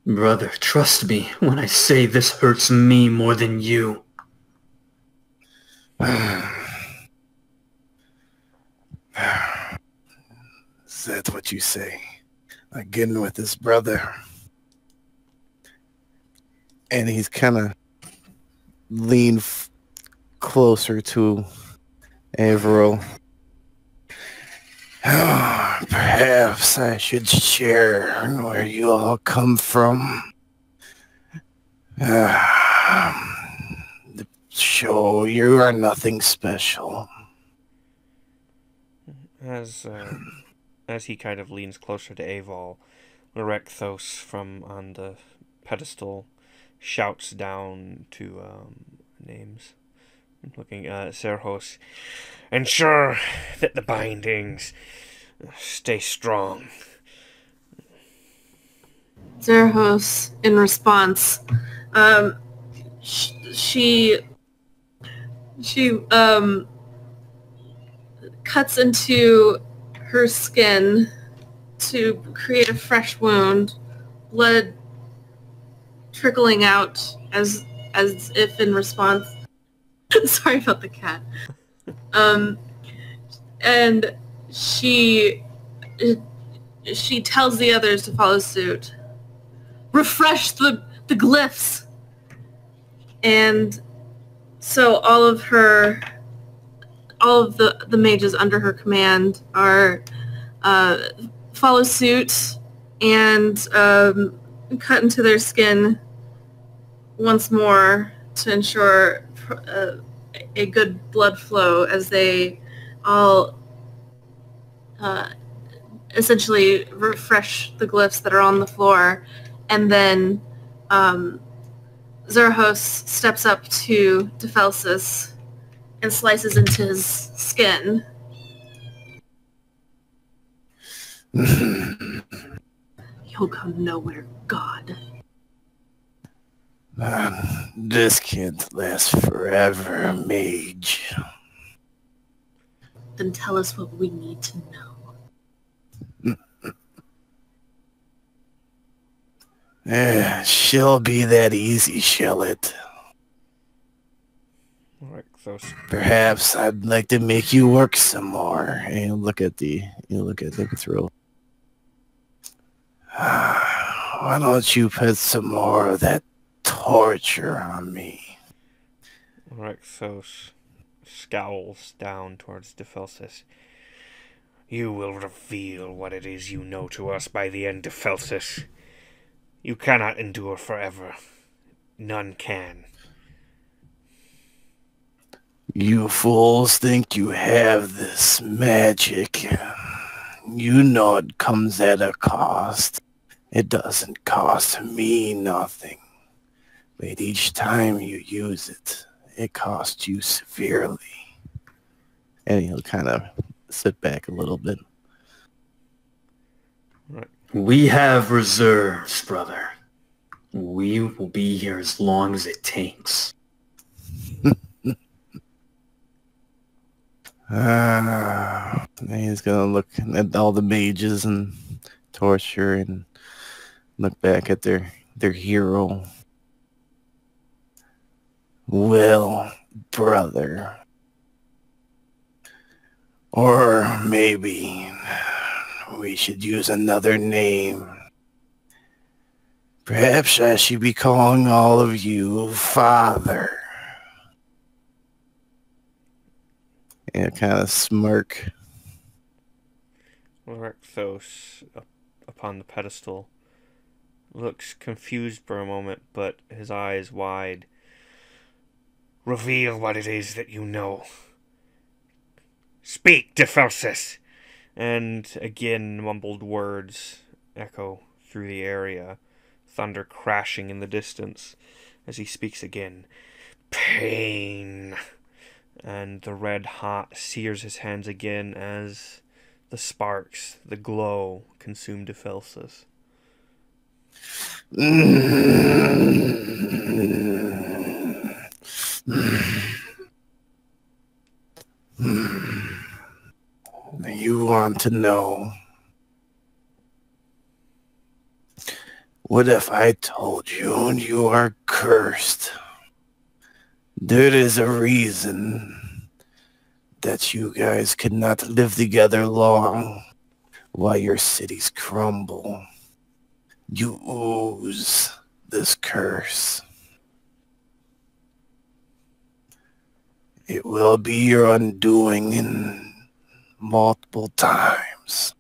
Brother, trust me when I say this hurts me more than you. Is that what you say? Again with his brother. And he's kind of leaned closer to Averill. Perhaps I should share where you all come from. To show you are nothing special. As he kind of leans closer to Aval, Erechthos from on the pedestal shouts down to names. I'm looking at Serhos. Ensure that the bindings stay strong. Zerhos, in response, she cuts into her skin to create a fresh wound, blood trickling out as if in response. Sorry about the cat. And she tells the others to follow suit. Refresh the glyphs. And so all of the mages under her command are follow suit and cut into their skin once more to ensure a good blood flow as they all essentially refresh the glyphs that are on the floor. And then Zerhos steps up to Defelsis and slices into his skin. You'll go nowhere, God. This can't last forever, mage. Then tell us what we need to know. She'll be that easy, shall it? Perhaps I'd like to make you work some more. And look at the throw. Why don't you put some more of that torture on me? Rexos scowls down towards Defelsis. You will reveal what it is you know to us by the end, Defelsis. You cannot endure forever. None can. You fools think you have this magic. You know it comes at a cost. It doesn't cost me nothing. But each time you use it, it costs you severely. And he'll kind of sit back a little bit. We have reserves, brother. We will be here as long as it takes. He's gonna look at all the mages and torture and look back at their hero. Well, brother. Or maybe we should use another name. Perhaps I should be calling all of you Father. And kind of smirk. Rexos, upon the pedestal, looks confused for a moment, but his eyes wide. Reveal what it is that you know. Speak, Defelsis! And again, mumbled words echo through the area, thunder crashing in the distance as he speaks again. Pain! And the red hot sears his hands again as the sparks, the glow, consume Defelsis. You want to know? What if I told you you are cursed? There is a reason that you guys could not live together long while your cities crumble. You ooze this curse. It will be your undoing in multiple times.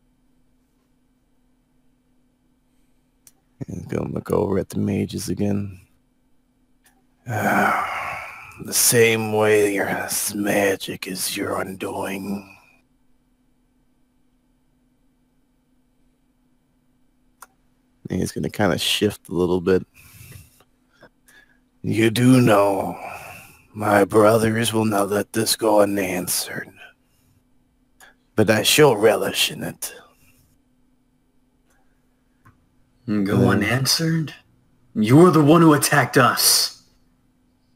He's gonna look over at the mages again. The same way your magic is your undoing. And he's going to kind of shift a little bit. You do know my brothers will not let this go unanswered. But I shall relish in it. Go unanswered? You are the one who attacked us.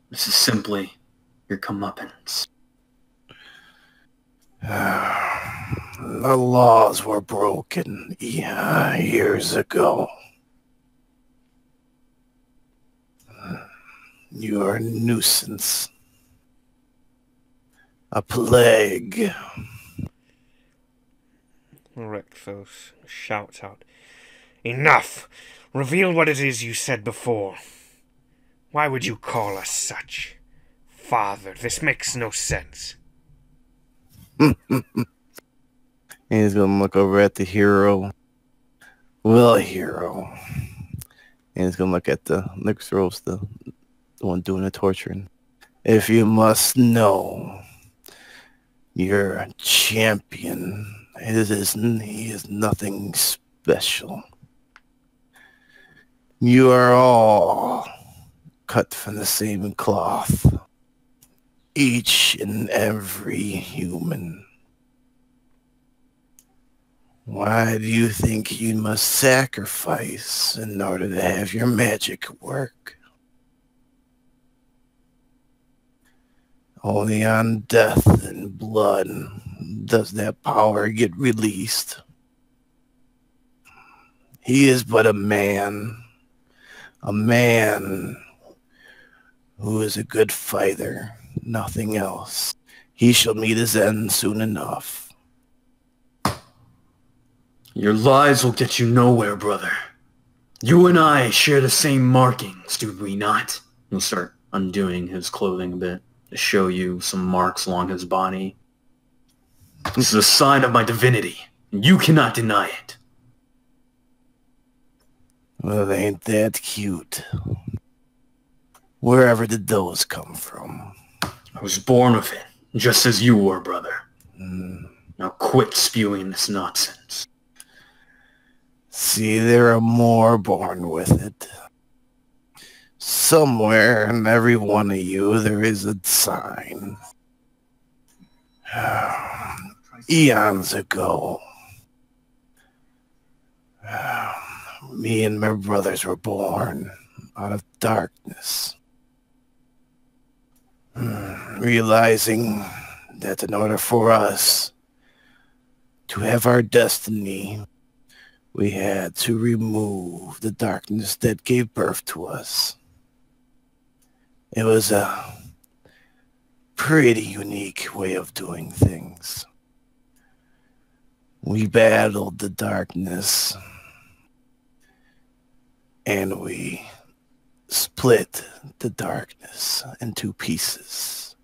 This is simply your comeuppance. The laws were broken years ago. You are a nuisance. A plague. Recthos shouts out, "Enough! Reveal what it is you said before. Why would you call us such? Father, this makes no sense." And he's going to look over at the hero. Well, hero. And he's going to look at the Microscope, the one doing the torturing. If you must know, your champion, he is nothing special. You are all cut from the same cloth. Each and every human. Why do you think you must sacrifice in order to have your magic work? Only on death and blood does that power get released. He is but a man who is a good fighter, nothing else. He shall meet his end soon enough. Your lies will get you nowhere, brother. You and I share the same markings, do we not? He'll start undoing his clothing a bit to show you some marks along his body. This is a sign of my divinity, and you cannot deny it. Well, ain't that cute? Wherever did those come from? I was born with it, just as you were, brother. Now quit spewing this nonsense. See, there are more born with it. Somewhere in every one of you, there is a sign. Eons ago, me and my brothers were born out of darkness. Realizing that in order for us to have our destiny, we had to remove the darkness that gave birth to us. It was a pretty unique way of doing things. We battled the darkness, and we split the darkness into pieces.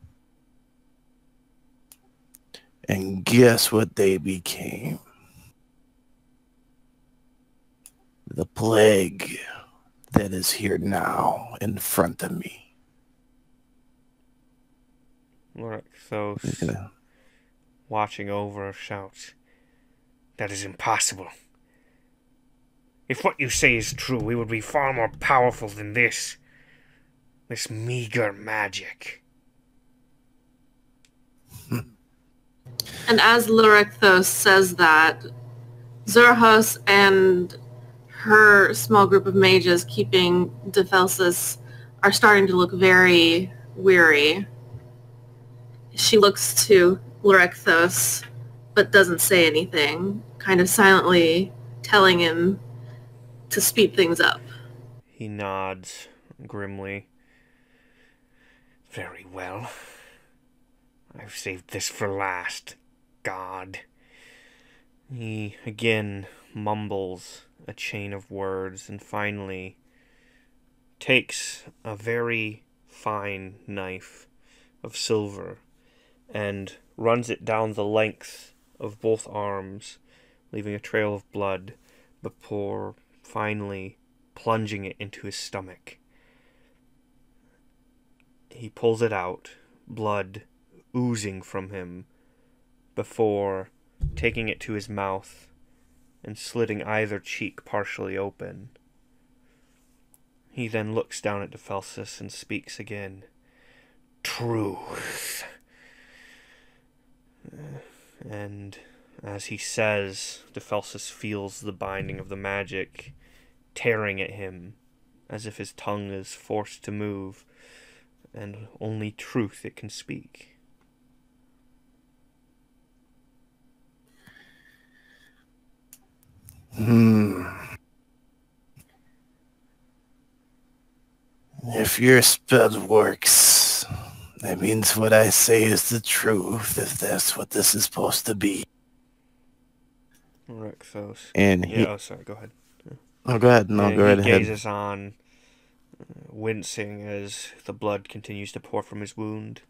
And guess what they became? The plague that is here now in front of me. Recthos, watching over, shouts, "That is impossible. If what you say is true, we would be far more powerful than this. This meager magic." And as Loricthos says that, Zurhos and her small group of mages keeping Dephelsis are starting to look very weary. She looks to Loricthos, but doesn't say anything, kind of silently telling him to speed things up. He nods grimly. "Very well. I've saved this for last, God." He again mumbles a chain of words and finally takes a very fine knife of silver and runs it down the length of both arms, leaving a trail of blood before finally plunging it into his stomach. He pulls it out, blood oozing from him, before taking it to his mouth and slitting either cheek partially open. He then looks down at Dephelsis and speaks again. Truth. And as he says, Dephelsis feels the binding of the magic tearing at him, as if his tongue is forced to move, and only truth it can speak. If your spell works, that means what I say is the truth, if that's what this is supposed to be. Rexos. And he... Yeah, oh, sorry, go ahead. Oh, go ahead. No, go right ahead. He gazes on, wincing as the blood continues to pour from his wound,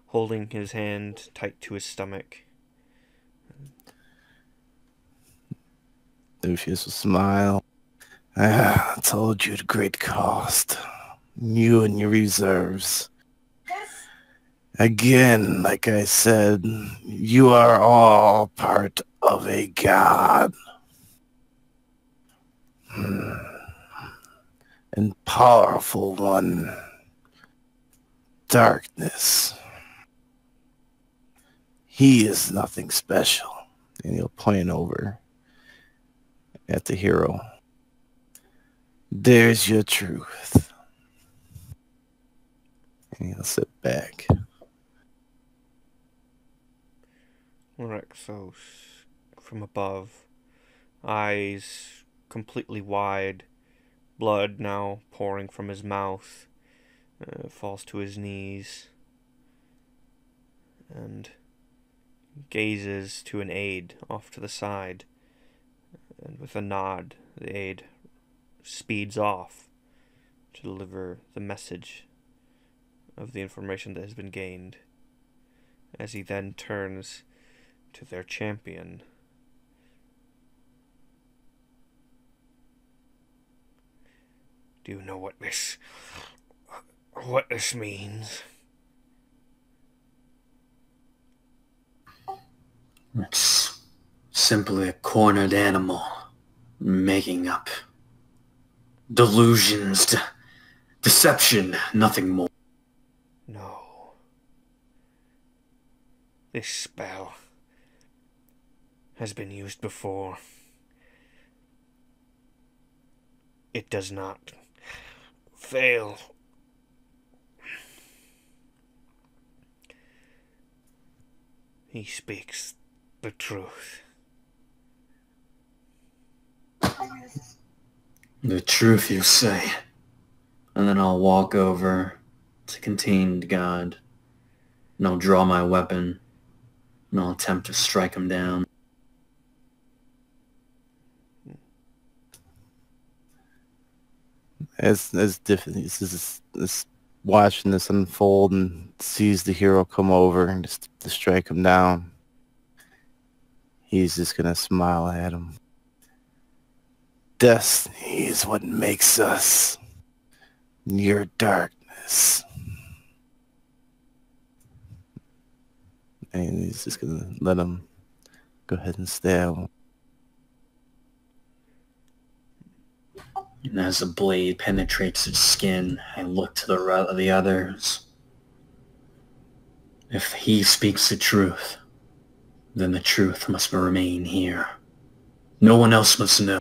holding his hand tight to his stomach. Lucius will smile. I told you at great cost. You and your reserves. Again, like I said, you are all part of a god. And powerful one. Darkness. He is nothing special. And he'll point over at the hero. There's your truth. And he'll sit back. Rexos, from above, eyes completely wide, blood now pouring from his mouth, falls to his knees, and gazes to an aide off to the side, and with a nod, the aide speeds off to deliver the message of the information that has been gained, as he then turns to their champion. Do you know what this means? It's simply a cornered animal making up delusions, deception, nothing more. No. This spell has been used before. It does not fail. He speaks the truth. The truth, you say? And then I'll walk over to Contained God, and I'll draw my weapon, and I'll attempt to strike him down. As watching this unfold and sees the hero come over and just to strike him down, he's just gonna smile at him. Destiny is what makes us. Your darkness. And he's just gonna let him go ahead and stab him. And as the blade penetrates his skin, I look to the others. If he speaks the truth, then the truth must remain here. No one else must know.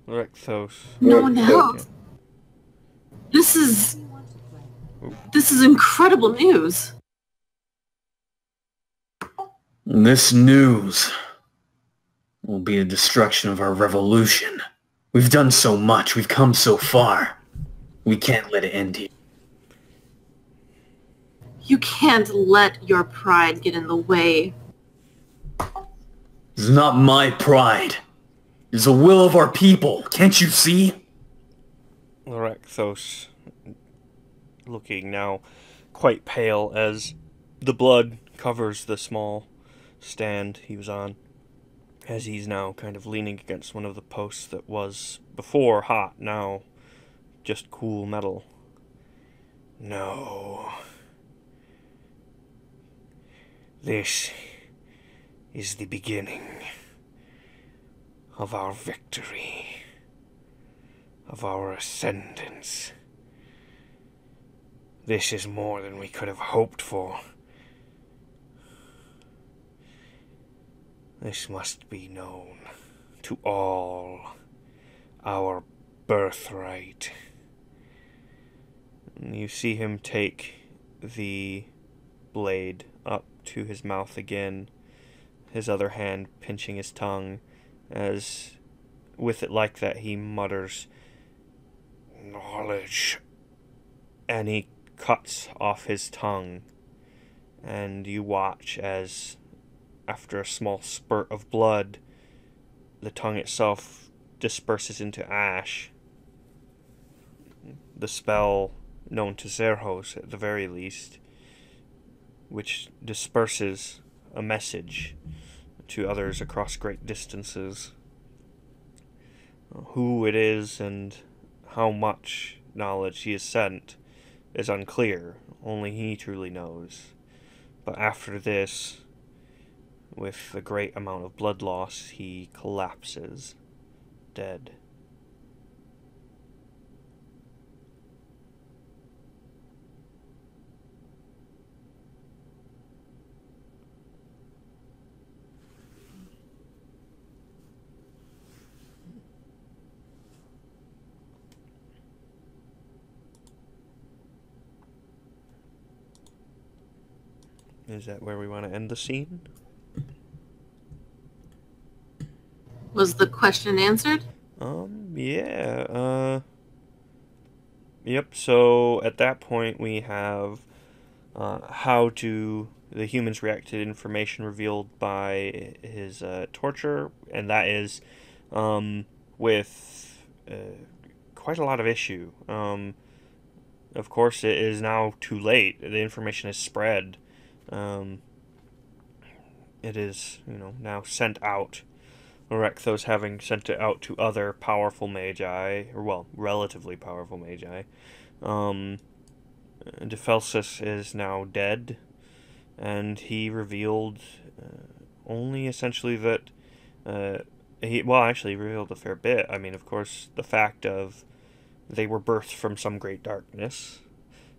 Rexos. No one else. This is incredible news. This news will be the destruction of our revolution. We've done so much. We've come so far. We can't let it end here. You can't let your pride get in the way. It's not my pride. It's the will of our people. Can't you see? Rexos, looking now quite pale as the blood covers the small stand he was on, as he's now kind of leaning against one of the posts that was before hot, now just cool metal. No. This is the beginning of our victory. of our ascendants. This is more than we could have hoped for. This must be known to all, our birthright. And you see him take the blade up to his mouth again, his other hand pinching his tongue, as with it like that he mutters, "Knowledge," and he cuts off his tongue, and you watch as, after a small spurt of blood, the tongue itself disperses into ash. The spell known to Zerhos, at the very least, which disperses a message to others across great distances. Who it is and how much knowledge he has sent is unclear. Only he truly knows. But after this, with a great amount of blood loss, he collapses, dead. Is that where we want to end the scene? Was the question answered? Yeah, yep, so at that point we have, how do the humans react to information revealed by his, torture, and that is, with, quite a lot of issue. Of course, it is now too late. The information is spread. It is, now sent out. Orexos having sent it out to other powerful magi, or, well, relatively powerful magi. Defelsis is now dead, and he revealed only essentially that, he revealed a fair bit. I mean, of course, the fact of they were birthed from some great darkness,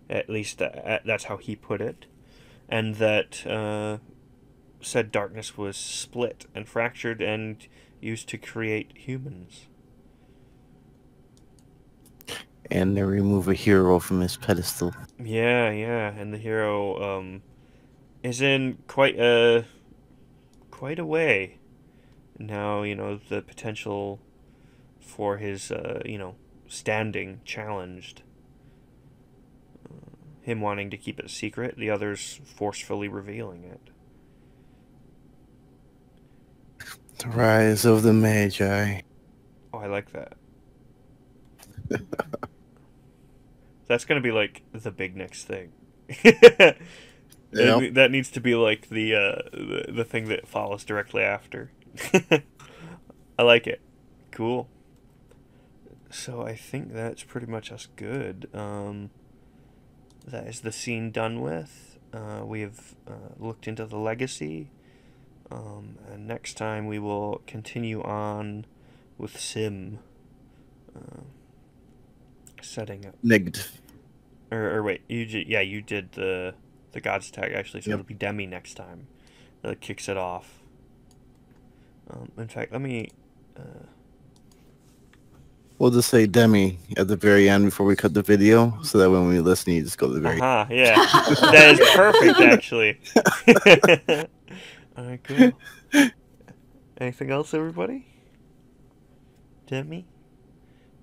at least that's how he put it, and that said darkness was split and fractured and used to create humans. And they remove a hero from his pedestal. Yeah, and the hero is in quite a way. Now, the potential for his, standing challenged. Him wanting to keep it secret, the others forcefully revealing it. The rise of the Magi. Oh, I like that. That's gonna be like the big next thing. Yep. That needs to be like the thing that follows directly after. I like it. Cool. So I think that's pretty much us good. That is the scene done with. We have looked into the legacy. And next time we will continue on with Sim. Setting up. Negative. Or wait, you did the God's tag actually, so Yep. It'll be Demi next time. That kicks it off. In fact, let me. We'll just say Demi at the very end before we cut the video, so that when we listen, you just go to the very Yeah. That is perfect, actually. Alright, cool. Anything else, everybody? Demi?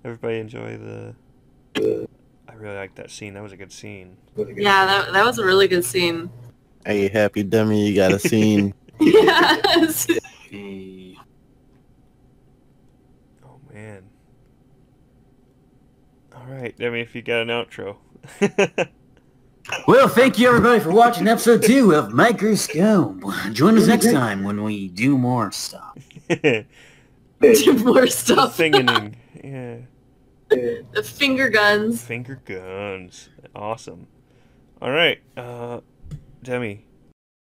Everybody enjoy the... I really like that scene. That was a good scene. Yeah, that was a really good scene. Are you happy, Demi? You got a scene. Yes. Oh, man. Alright, Demi, if you got an outro. Well, thank you everybody for watching episode 2 of Microscope. Join us next time when we do more stuff. Do more stuff. Singing. Yeah. The finger guns. Finger guns. Awesome. Alright, Demi,